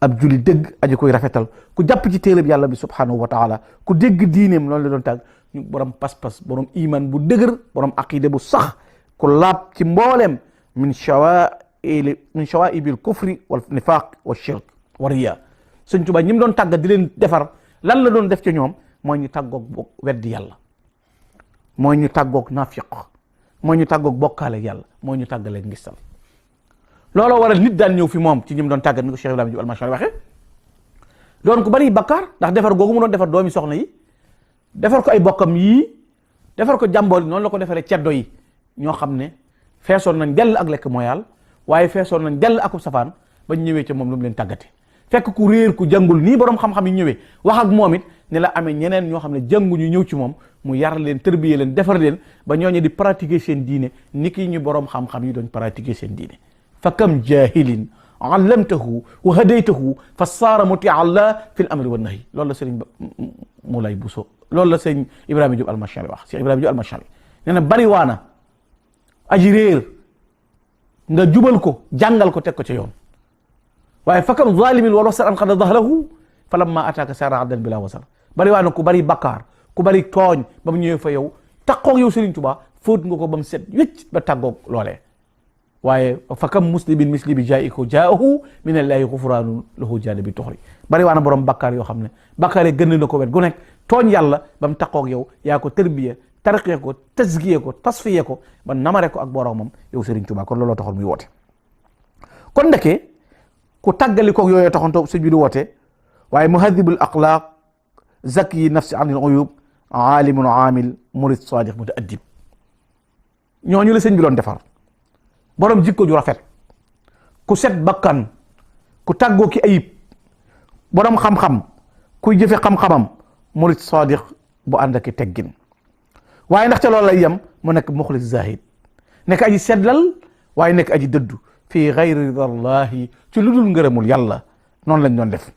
ab juli dëgg aji koy rafetal ku jàpp ci téeleb yàlla bi subhanahu wa taala ku dégg diineem loolu la doon tàgg ñu borom pas-pas borom iman bu dëgër borom aqide bu sax ku laab ci mbooleem min shawaibil kufri wal nifaq wa shirk wa riya Sëñ Tuubaa ñi mu doon tàggat di leen defar lan la doon def ci ñoom mooy ñu tàggoog weddi yàlla mooy ñu tàggoog nafiq mooy ñu tàggoog bokkaale yàlla mooy ñu tàggaleeg ngistal looloo waral nit daan ñëw fi moom ci ñi mu doon tàggat ni ko Cheikh Ibrahima Jóob Almashari waxee doon ku bari bakkaar ndax defar googu mu doon defar doomi soxna yi defar ko ay bokkam yii defar ko jàmboor yi noonu la ko defaree ceddo yi ñoo xam ne feesoon nañ dell ak lekk moyal waaye feesoon nañ dell akub safaan bañ ñëwee ca moom lu mu leen tàggate fekk ku réer ku jàngul nii borom xam-xam yi ñëwee wax ak moom it ne la amee ñeneen ñoo xam ne jànguñu ñëw ci moom mu yar leen tërbiye leen defar leen ba ñooñu di pratiquer seen diine ni ki ñu borom xam-xam yi doon pratiquer seen diine fa kam jahilin allamtahu wa hadaytahu fa saara muti allah fi l amri wa nahi loolu la sëriñ Moulay Bousso loolu la sëriñ Ibrahima Diop Almashari wax Cheikh Ibrahima Diop Almashari nee na bari waana aji réer nga jubal ko jàngal ko teg ko ca yoon waaye fa kam zalimin wal wasar an qad dahrahu fa lamma ataaka saara addan bila wasar bari waana ku bari bakkaar ku bari tooñ ba mu ñëwee fa yow taqoog yow Sëriñ Tuubaa fóot nga ko ba mu set wécc ba tàggoog loolee waaye fa kam muslimin misli bi jaa'iko jaahu min allahi ghufraanu lahu jaana bi toxri bari waana borom bakkaar yoo xam ne bakkaar yi gën na ko wet gu nekk tooñ yàlla ba mu taqoog yow yaa ko tërbiya tarqiya ko tasgiya ko tasfiya ko ba namare ko ak boromam yow Sëriñ Tuubaa kon looloo taxoon muy woote kon ndeke ku tàggali koog yooyu taxoon to sëñ bi di woote waaye muhadibul axlaaq zaki nafsi anil uyub aalimun aamil murid sadiq mutaaddib ñooñu la sëñ bi doon defar borom jikko ju rafet ku set bakkan ku tàggoo ki ayib borom xam-xam kuy jëfe xam-xamam murid sadiq bu ànd ak teggin waaye ndax ca loolu lay yem mu nekk muxlis zahid nekk aji seddal waaye nekk aji dëddu fii gayri ridallahi ci lu dul ngërëmul yàlla noonu lañ doon def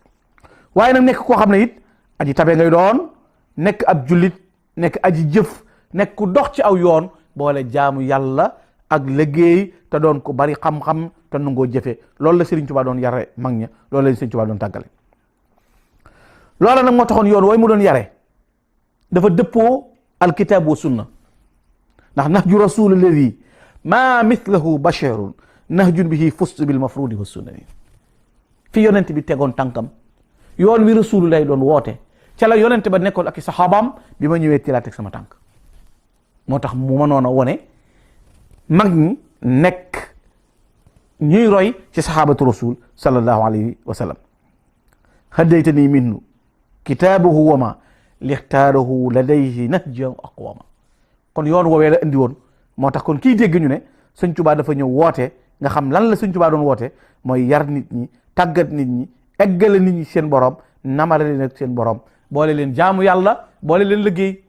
waaye nag nekk koo xam ne it aji tabe ngay doon nekk ab jullit nekk aji jëf nekk ku dox ci aw yoon boole jaamu yàlla ak liggéey te doon ko bari xam-xam te nangoo jëfe loolu la Sëriñ Tuubaa doon yare mag ña loolu la Sëriñ Tuubaa doon tàggale loola nag moo taxoon yoon wooy mu doon yare dafa dëppoo alkitab wa sunna ndax nahju rasul alladi ma mithlahu basharun nahjun bihi fustu bil mafrudi wa sunnani fi yonent bi tegoon tànkam yoon wi rasulullah doon woote ca la yonent ba nekkoon ak i saxaabaam bi ma ñëwee ci laa teg sama tànk moo tax mu mënoon a wone mag ñi nekk ñuy roy ci saxaabatu rasul sallallahu alayhi wa sallam haddaytani minhu kitaabuhu wa ma lixtaarahu ladayhi nahjan aqwama kon yoon woowee la indi woon moo tax kon kii dégg ñu ne Sëñ Tuubaa dafa ñëw woote nga xam lan la Sëñ Tuubaa doon woote mooy yar nit ñi tàggat nit ñi eggale nit ñi seen borom namale leen ak seen borom boole leen jaamu yàlla boole leen liggéey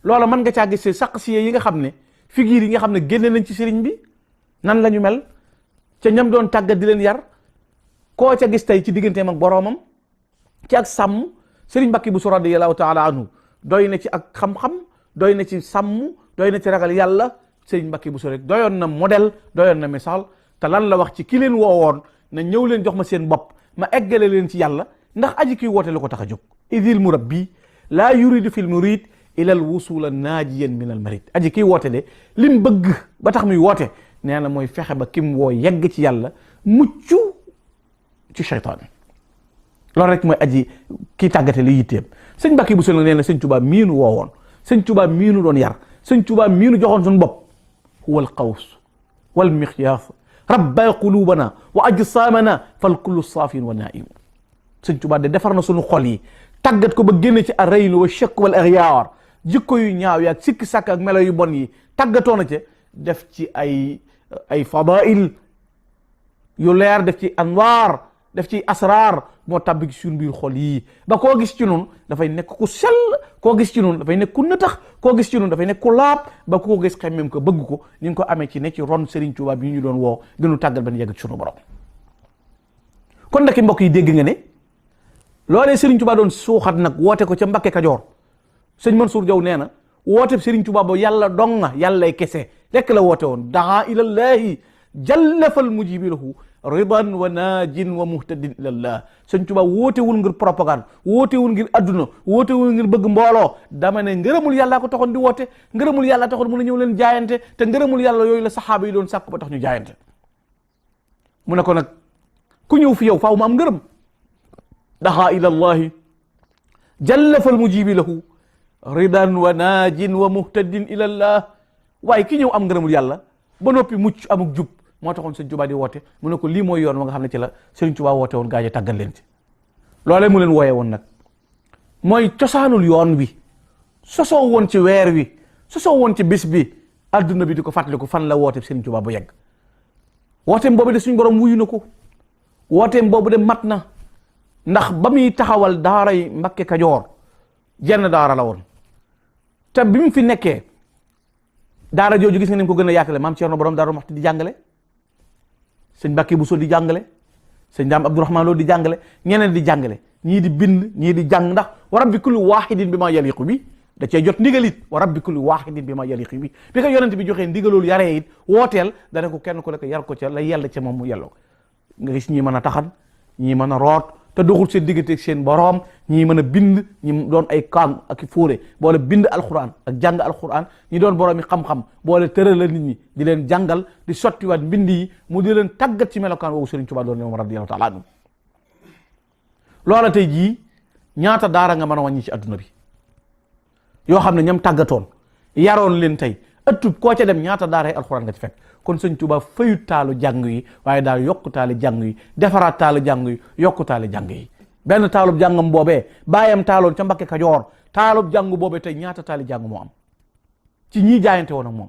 loola mën nga caa gis saq si yi nga xam ne figure yi nga xam ne génne nañ ci sëriñ bi nan la ñu mel ca ñam doon tàggat di leen yar koo ca gis tey ci digganteem ak boroomam ci ak sàmm sëriñ Mbàkke Buso radiyallahu taala anhu doy na ci ak xam-xam doy na ci sàmm doy na ci ragal yàlla sëriñ Mbàkke Buso rek doyoon na modèle doyoon na misaal te lan la wax ci ki leen woowoon na ñëw leen jox ma seen bopp ma eggale leen ci yàlla ndax aji kiy woote lu ko tax a jóg idil murabbi laa yuridu fil murid ila al wusula naajiyan min al marid aji kiy woote de lim bëgg ba tax muy woote nee na mooy fexe ba kim woo yegg ci yàlla mucc ci seytaan loolu rek mooy aji kii tàggate li yitteem sëñ Mbàkke Buso nee na sëñ Tuubaa miinu woowoon sëñ Tuubaa miinu doon yar sëñ Tuubaa miinu joxoon suñu bopp huwa al qaws wal miqyaas rabba qulubana wa ajsamana fal kullu saafin wa naim sëñ Tuubaa de defar na suñu xol yi tàggat ko ba génne ci arraynu wa shakk wal aghyar jikko yu ñaaw yi ak sikki sàkk ak melo yu bon yi tàggatoo na ci def ci ay fadail yu leer def ci anwaar def ci asrar moo tàbbi ci suñu biir xol yii ba koo gis ci noonu dafay nekk ku sell koo gis ci noonu dafay nekk ku nëtax koo gis ci noonu dafay nekk ku laab ba koo gis xemmem ko bëgg ko ni nga ko amee ci ne ci ron Serigne Touba bi ñu doon woo gënu tàggal ban yegg ci sunu borom kon nag mbokk yi dégg nga ne loolee Serigne Touba doon suuxat nag woote ko ca Mbakke Kajoor sëñ Mansour Diaw nee na woote Serigne Touba ba yàlla dong nga yàllay kese rekk la woote woon daa ilallahi jallafal mujibi lahu ridan wa naajin wa muhtadin ilallah sëñ Tuubaa wootewul ngir propagande wootewul ngir adduna wootewul ngir bëgg mbooloo dama ne ngërëmul yàllaa ko taxoon di woote ngërëmul yàlla taxoon mu ne ñëw leen jaayante te ngërëmul yàlla yooyu la saxaaba yi doon sàkk ba tax ñu jaayante mu ne ko nag ku ñëw fi yow faaw mu am ngërëm daxaa ilallahi jallafal mujibi lahu ridan wa naajin wa muhtadin ilallah waaye ki ñëw am ngërëmul yàlla ba noppi mucc amuk jub moo taxoon sëñ Tuubaa di woote mu ne ko lii mooy yoon wa nga xam ne ci la sëñ Tuubaa woote woon gaaje tàggal leen ci loolee mu leen wooye woon nag mooy cosaanul yoon wi sosoo woon ci weer wi sosoo woon ci bis bi adduna bi di ko fàttaliku fan la woote sëñ Tuubaa bu yegg wooteem boobu de suñ borom wuyu na ko wooteem boobu de mat na ndax ba muy taxawal daaray Mbakke Kajoor jenn daara la woon te bi mu fi nekkee daara jooju gis nga ni mu ko gën a yaatale maam Cerno borom Daaru Muxti di jàngale sëñ Mbàkke Buso di jàngale sëñ Daam Abdourahmaan Lo di jàngale ñeneen di jàngale ñii di bind ñii di jàng ndax wa rabbi kulli waahidin bi ma yaliqu bi da cee jot ndigalit wa rabbi kulli waahidin bi ma yaliqu bi bi ko yonent bi joxee ndigaloolu yaree it wooteel dana ko kenn ku nekk yar ko ca la yàlla ca moom mu yelloo nga gis ñii mën a taxan ñii mën a root te doxul seen diggante seen boroom ñii mën a bind ñi doon ay kaang ak fóore boole bind alquran ak jàng alquran ñi doon boroom yi xam-xam boole tërala nit ñi di leen jàngal di sottiwaat mbind yi mu di leen tàggat ci melokaan woowu Sëriñ Tuubaa doon ne moom radiyallahu taala anhu loola tey jii ñaata daara nga mën a wàññi ci adduna bi yoo xam ne ñam tàggatoon yaroon leen tey ëttub koo ca dem ñaata daara yi alquran nga ci fekk kon Sëñ Tuubaa fayut taalu jàng yi waaye daal yokku taali jàng yi defaraat taalu jàng yi yokku taali jàng yi benn taalub jàngam boobee bàyyam taaloon ca Mbakke Kajoor taalub jàng boobee tey ñaata taali jàng moo am ci ñii jaayante woon ak moom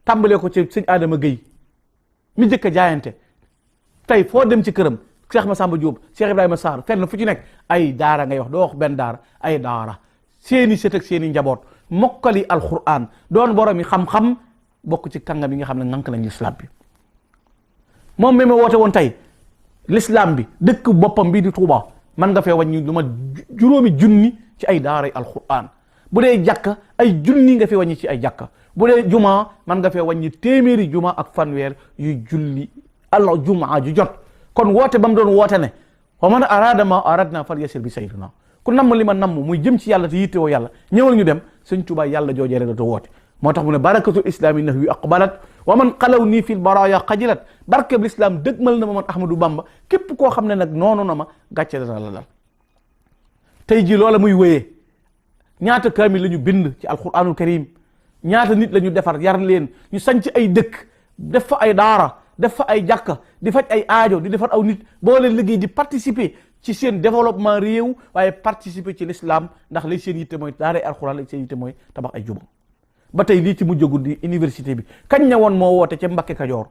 tàmbalee ko ci sëñ Adama Gueye mi jëkk a jaayante tey foo dem ci këram Cheikh Massamba Diop Cheikh Ibrahima Sarr fenn fu ci nekk ay daara ngay wax doo wax benn daara ay daara seeni sët ak seeni njaboot mokkali alquran doon borom yi xam-xam bokk ci kàngam yi nga xam ne ngànk nañ l'islam bi moom mi ma woote woon tey l'islam bi dëkk boppam bii di Touba man nga fee wàññi lu ma juróomi junni ci ay daaray alquran bu dee jàkka ay junni nga fi wàññi ci ay jàkka bu dee juma man nga fee wàññi téeméeri juma ak fanweer yu julli allah jumaa ju jot kon woote ba mu doon woote ne wa man arada ma aradna fal yasir bi sayrina ku namm li ma namm muy jëm ci yàlla te yittewoo yàlla ñëwal ñu dem sëñ Tuubaa yàlla joojee rek da woote moo tax mu ne barakatul islami nahwi aqbalat wa man xalaw nii fil baraya xajilat barkeb l'islam dëgmal na ma man Ahmadou Bamba képp koo xam ne nag noonu na ma gàcce dana la dal tey ji loola muy wéyee ñaata kaamil la ñu bind ci alquranul karim ñaata nit la ñu defar yar leen ñu sanc ay dëkk def fa ay daara def fa ay jàkka di faj ay aajo di defar aw nit boo leen liggéey di participer ci seen développement réew waaye participer ci l'islam ndax lay seen yitte mooy daaray alquran lay seen yitte mooy tabax ay juma ba tey lii ci mujjagul di université bi kañ ne woon moo woote ca Mbakke Kajoor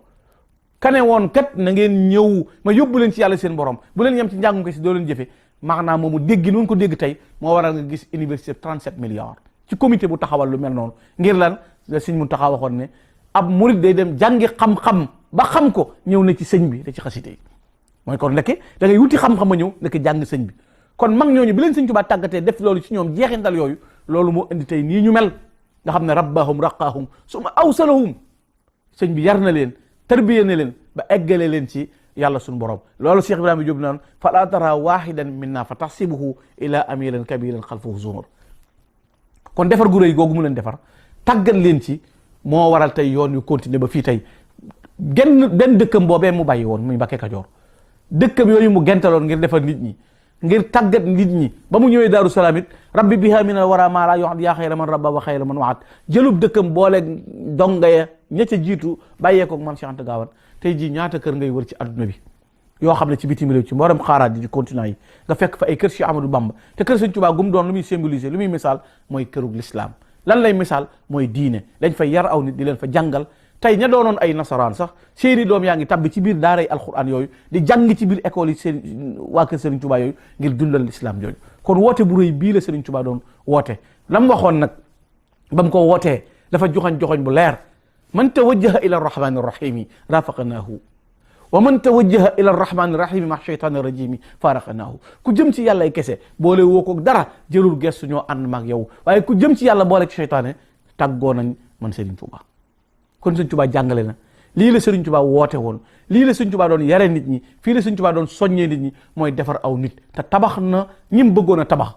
kane woon kat na ngeen ñëw ma yóbbu leen ci yàlla seen borom bu leen yem ci njàngum ko si doo leen jëfe maanaam moomu dégg noonu ko dégg tey moo waral nga gis université 37 milliards ci comité bu taxawal lu mel noonu ngir lan la sëñ Muntaxa waxoon ne ab murid day dem jàngi xam-xam ba xam ko ñëw na ci sëñ bi da ci xasite yi mooy kon nekke da ngay wuti xam-xam ba ñëw nekk jàng sëñ bi kon mag ñooñu bi leen sëñ Tuubaa tàggatee def loolu ci ñoom jeexintal yooyu loolu moo indi tey nii ñu mel nga xam ne rabbahum raqahum suma awsalahum sëñ bi yar na leen tarbiya na leen ba eggale leen ci yàlla suñu borom loolu Cheikh Ibrahima Diop naan fala tara wahidan minna fa tahsibuhu ila amilan kabiran xalfahu zumur kon defar gu rëy googu mu leen defar tàggat leen ci moo waral tey yoon yu continuer ba fii tey benn dëkkam boobee mu bàyyi woon muy Mbakke Kajoor dëkkam yooyu mu gentaloon ngir defar nit ñi ngir tàggat nit ñi ba mu ñëwee Daaru Salaam it rabbi biha min al wara maa laa yoxat yaa xayra man rabba wa xayra man waat jëlub dëkkam boole donga ya ña ca jiitu bàyyee ko man Cheikh Anta Gaawaan tey jii ñaata kër ngay wër ci adduna bi yoo xam ne ci bitim réew ci mboolem xaaraat di ci continent yi nga fekk fa ay kër Cheikh Ahmadou Bamba te kër Sëñ Tuubaa gum doon lu muy symboliser lu muy misaal mooy kërug l'islam lan lay misaal mooy diine dañ fay yar aw nit di leen fa jàngal tey ña doonoon ay nasaraan sax seeni doom yaa ngi tabbi ci biir daaray alquran yooyu di jàng ci biir école yi seen waa kër Serigne Touba yooyu ngir dundal l'islam jooju kon woote bu rëy bii la Serigne Touba doon woote lam waxoon nag ba mu ko wootee dafa joxoñ bu leer man tawajjaha ila arrahmani arrahimi rafaqnaahu wa man tawajjaha ila arrahmani arrahimi ma shaytani rajimi faraqnaahu ku jëm ci yàlla kese boole woo ko dara jërul gestu ñoo ànd maag yow waaye ku jëm ci yàlla boole ci shaytaane tàggoo nañ man Serigne Touba kon Sëñ Tuubaa jàngale na lii la Sëriñ Tuubaa woote woon lii la Sëñ Tuubaa doon yare nit ñi fii la Sëñ Tuubaa doon soññee nit ñi mooy defar aw nit te tabax na ñim bëggoon a tabax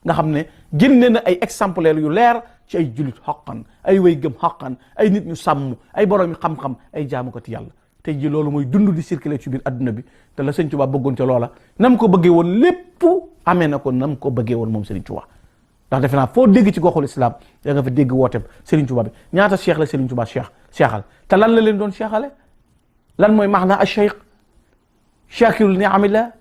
nga xam ne génne na ay exemplaires yu leer ci ay julit xaqan ay way gëm xaqan ay nit ñu sàmm ay borom yu xam-xam ay jaamukati yàlla tey ji loolu mooy dund di circuler ci biir adduna bi te la Sëñ Tuubaa bëggoon ca loola nam ko bëggee woon lépp amee na ko nam ko bëggee woon moom Sëriñ Tuubaa ndax defe naa foo dégg ci goxul islam da nga fa dégg wooteem Serigne Touba bi ñaata cheikh la Serigne Touba cheikhal te lan la leen doon cheikhale lan mooy maana ash-shaykh shakirul ni'amillah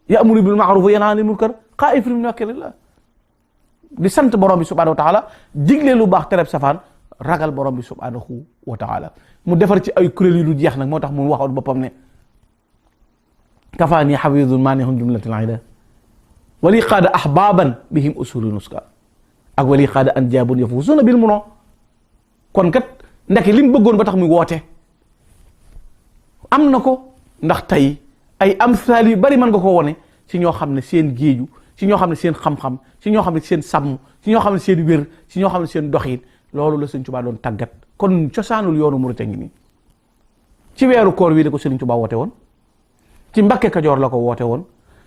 ya'muru bil ma'ruf wa yanha 'anil munkar xaa'ifun min makrillah di sant borom bi subhanahu wa ta'ala digle lu baax tereb safaan ragal borom bi subhanahu wa ta'ala mu defar ci ay kuréel yu lu jeex nag moo tax mu waxoon boppam ne kafaani hafizun manihun jumlatil ila wali qaada ahbaban bihim usulu nuska ak wali qaada anjabun yafuzuna bil muno kon kat ndeke li mu bëggoon ba tax muy woote am na ko ndax tey ay amsaal yu bari mën nga ko wone ci ñoo xam ne seen géeju ci ñoo xam ne seen xam-xam ci ñoo xam ne seen sàmm ci ñoo xam ne seen wér ci ñoo xam ne seen doxin loolu la Sëriñ Tuubaa doon tàggat kon cosaanul yoonu murit ngi nii ci weeru koor wi la ko Sëriñ Tuubaa woote woon ci Mbakke Kajoor la ko woote woon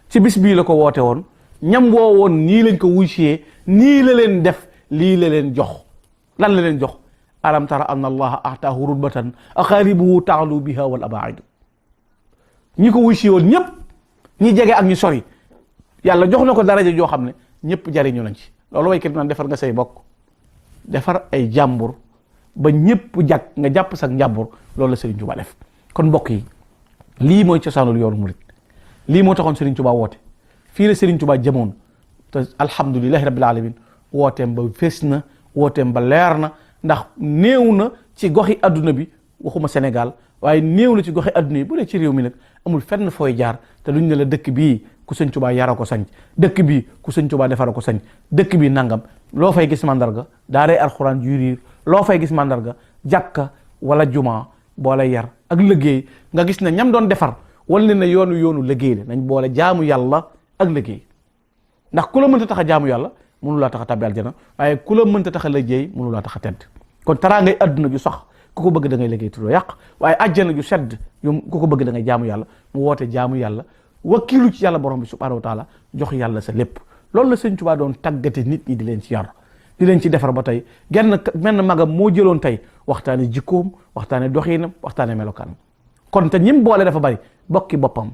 ci bis bii la ko woote woon ñam woo woon nii lañ ko wuysee nii la leen def lii la leen jox lan la leen jox alam tara anna allaha ataahu rutbatan aqaribuhu taalu biha wal abaidu ñi ko wuysee woon ñëpp ñi jege ak ñi sori yàlla jox na ko daraja joo xam ne ñëpp jariñu nañ ci loolu waykat naan defar nga say bokk defar ay jàmbur ba ñëpp jag nga jàpp sax njàmbur loolu la Serigne Touba def kon mbokk yi lii mooy cosaanul yoonu murit lii moo taxoon Serigne Touba woote fii la Serigne Touba jëmoon te alhamdulillahi rabbil alamin wooteem ba fees na wooteem ba leer na ndax néew na ci goxi adduna bi waxuma Sénégal waaye néew na ci goxi adduna yi bu dee ci réew mi nag amul fenn fooy jaar te duñ ne la dëkk bii ku Sëñ Touba yara ko sañ dëkk bii ku Sëñ Touba defara ko sañ dëkk bii nangam loo fay gis mandarga daaray alxuraan ju riir loo fay gis mandarga jàkka wala juma boole yar ak liggéey nga gis ne ñam doon defar wala ne na yoonu liggéey la nañ boole jaamu yàlla ak liggéey ndax ku la mënta tax a jaamu yàlla mënu laa tax a tabbi aljana waaye ku la mënta tax a liggéey mënu laa tax a tedd kon taraa ngay adduna ju sax ku ko bëgg da ngay liggéey tuddoo yàq waaye àjjana ju sedd yu ku ko bëgg da ngay jaamu yàlla mu woote jaamu yàlla wakkilu ci yàlla borom bi subhanahu wa taala jox yàlla sa lépp. loolu la sëñ Tuubaa doon tàggate nit ñi di leen ci yar di leen ci defar ba tey genn menn magam moo jëloon tey waxtaane jikkoom waxtaane doxiinam waxtaane melokaanam kon te ñim boole dafa bari bokki boppam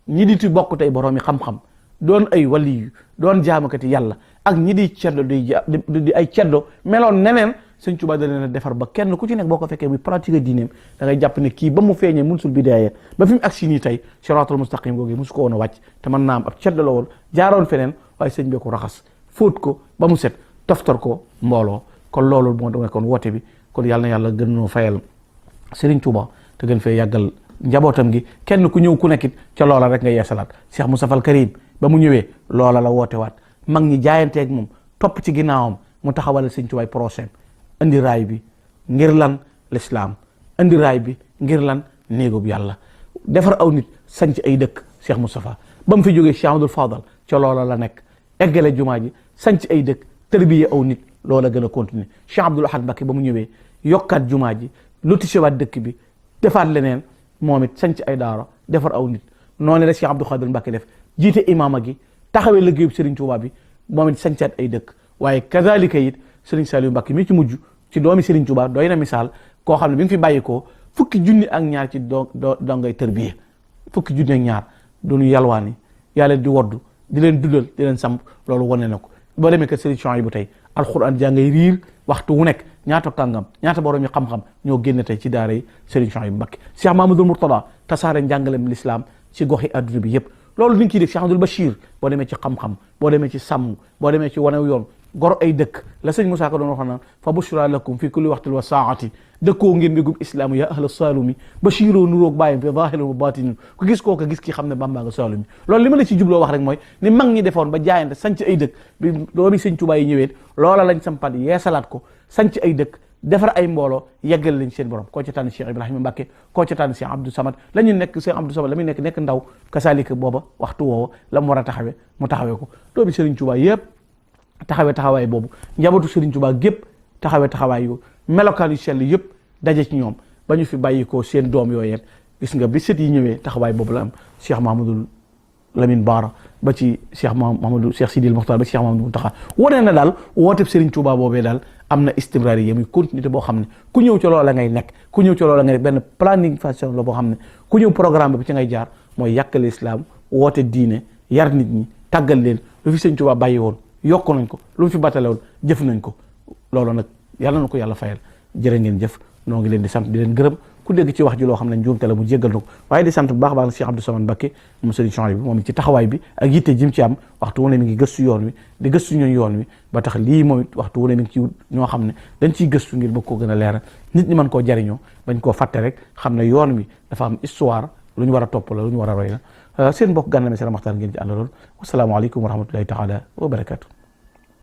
ñi di ti bokk tey borom yi xam-xam doon ay waliyu doon jaamakati yàlla ak ñi di ceddo di ay ceddo meloon neneen sëñ Tuubaa da leen a defar ba kenn ku ci nekk boo ko fekkee muy pratique diineem da ngay jàpp ne kii ba mu feeñee munsul bidaaya ba fi mu agsi nii tey siraatul mustaqim googu musu ko woon a wàcc te mën naa am ab ceddo la woon jaaroon feneen waaye sëñ bi ko raxas fóot ko ba mu set toftar ko mbooloo kon loolu moo doon kon woote bi kon yàlla na yàlla gën noo fayal Serigne Touba te gën fee yàggal njabootam gi kenn ku ñëw ku nekkit ca loola rek nga yeesalaat Cheikh Moustapha al Karim ba mu ñëwee loola la woote waat mag ñi jaayanteeg moom topp ci ginnaawam mu taxawal Serigne Touba prochain indi raay bi ngir lan l'islam indi raay bi ngir lan néegub yàlla defar aw nit sanc ay dëkk Cheikh Moustapha ba mu fi jógee Cheikh Abdoul Fadal ca loola la nekk eggale jumaa ji sanc ay dëkk tërbiye aw nit loola gën a continuer Cheikh Abdoul Ahad Mbacké ba mu ñëwee yokkaat jumaa ji lotissewaat dëkk bi defaat leneen moom it sanc ay daara defar aw nit noonu la Cheikh Abdou Khadir Mbacké def jiite imaama gi taxawee liggéeyub Serigne Touba bi moom it sancaat ay dëkk waaye kazalika it Serigne Saliou Mbacké mi ci mujj ci doomi Serigne Touba doy na misaal koo xam ne bi nga fi bàyyi ko fukki junni ak ñaar ci dongay tërbiye fukki junni ak ñaar doonu yalwaani yàlla di woddu di leen dundal di leen samp loolu wane na ko boo demee que Serigne Chouaïbou tey alxuraan jàngay riir waxtu wu nekk ñaata kàngam ñaata borom yi xam-xam ñoo génn tey ci daara yi Serigne Chouaïbou Mbacké Cheikh Mamadou Mourtada tasaare njàngalem l'islam ci goxi adduna bi yëpp loolu ni ngi ciy def Cheikh Abdoul Bachir boo demee ci xam-xam boo demee ci sàmm boo demee ci wanew yoon gor ay dëkk la sëñ Moussa Ka doon wax naan fa bushra lakum fi kulli waxtin wa saati dëkkoo ngeen mbégum islaamu ya ahla saalumi bashiroo nuroog bàyyim fi zahirin wa batinin ku gis koo ko gis ki xam ne Bamba nga saalumi loolu li ma la ci jubloo wax rek mooy ni mag ñi defoon ba jaayante sanc ay dëkk bi doomi sëñ Tuubaa yi ñëwee loola lañ sampat yeesalaat ko sanc ay dëkk defar ay mbooloo yeggal lañ seen borom koo ca tànn Cheikh Ibrahima Mbacké koo ca tànn Cheikh Abdou Samad la ñu nekk Cheikh Abdou Samad la muy nekk ndaw kasaalika booba waxtu woowa la mu war a taxawee mu taxawee ko doomi Serigne Touba yëpp taxawaay boobu njabootu Serigne Touba gépp taxawaay yu melokaan yu sell yëpp daje ci ñoom ba ñu fi bàyyi ko seen doom yooyeen gis nga bi sët yi ñëwee taxawaay boobu la am Cheikh Mahamadou Lamine Bara ba ci Cheikh Sidil Mokhtar ba ci Cheikh Mahamadou Mountakha wane na daal wooteb Serigne Touba boobee daal am na istimraari muy continuité boo xam ne ku ñëw ci loola ngay nekk ku ñëw ci loola ngay nekk benn planification la boo xam ne ku ñëw programme bi ci ngay jaar mooy yàkkal islam woote diine yar nit ñi tàggal leen lu fi Serigne Touba bàyyi woon yokku nañ ko lu mu fi battale woon jëf nañ ko loolu nag yàlla na ko yàlla fayal jërë ngeen jëf noo ngi leen di sant di leen gërëm ku dégg ci wax ji loo xam ne njuumte la mu jéggal na ko waaye di sant bu baax baax Cheikh Abdou Samad Mbacké moom Serigne Chouaïbou bi moom ci taxawaay bi ak yitte jim ci am waxtu wu ne mi ngi gëstu yoon wi di gëstu ñooñ yoon wi ba tax lii moom it waxtu wu ne mi ngi ci wut ñoo xam ne dañ ciy gëstu ngir bëgg koo gën a leeral nit ñi mën koo jariñoo bañ koo fàtte rek xam ne yoon wi dafa am histoire lu ñu war a topp la lu ñu war a roy la seen mbokk Gana Messere Maxtaar ngeen ci àndaloon wasalaamaaleykum wa rahmatullahi taala wa barakatu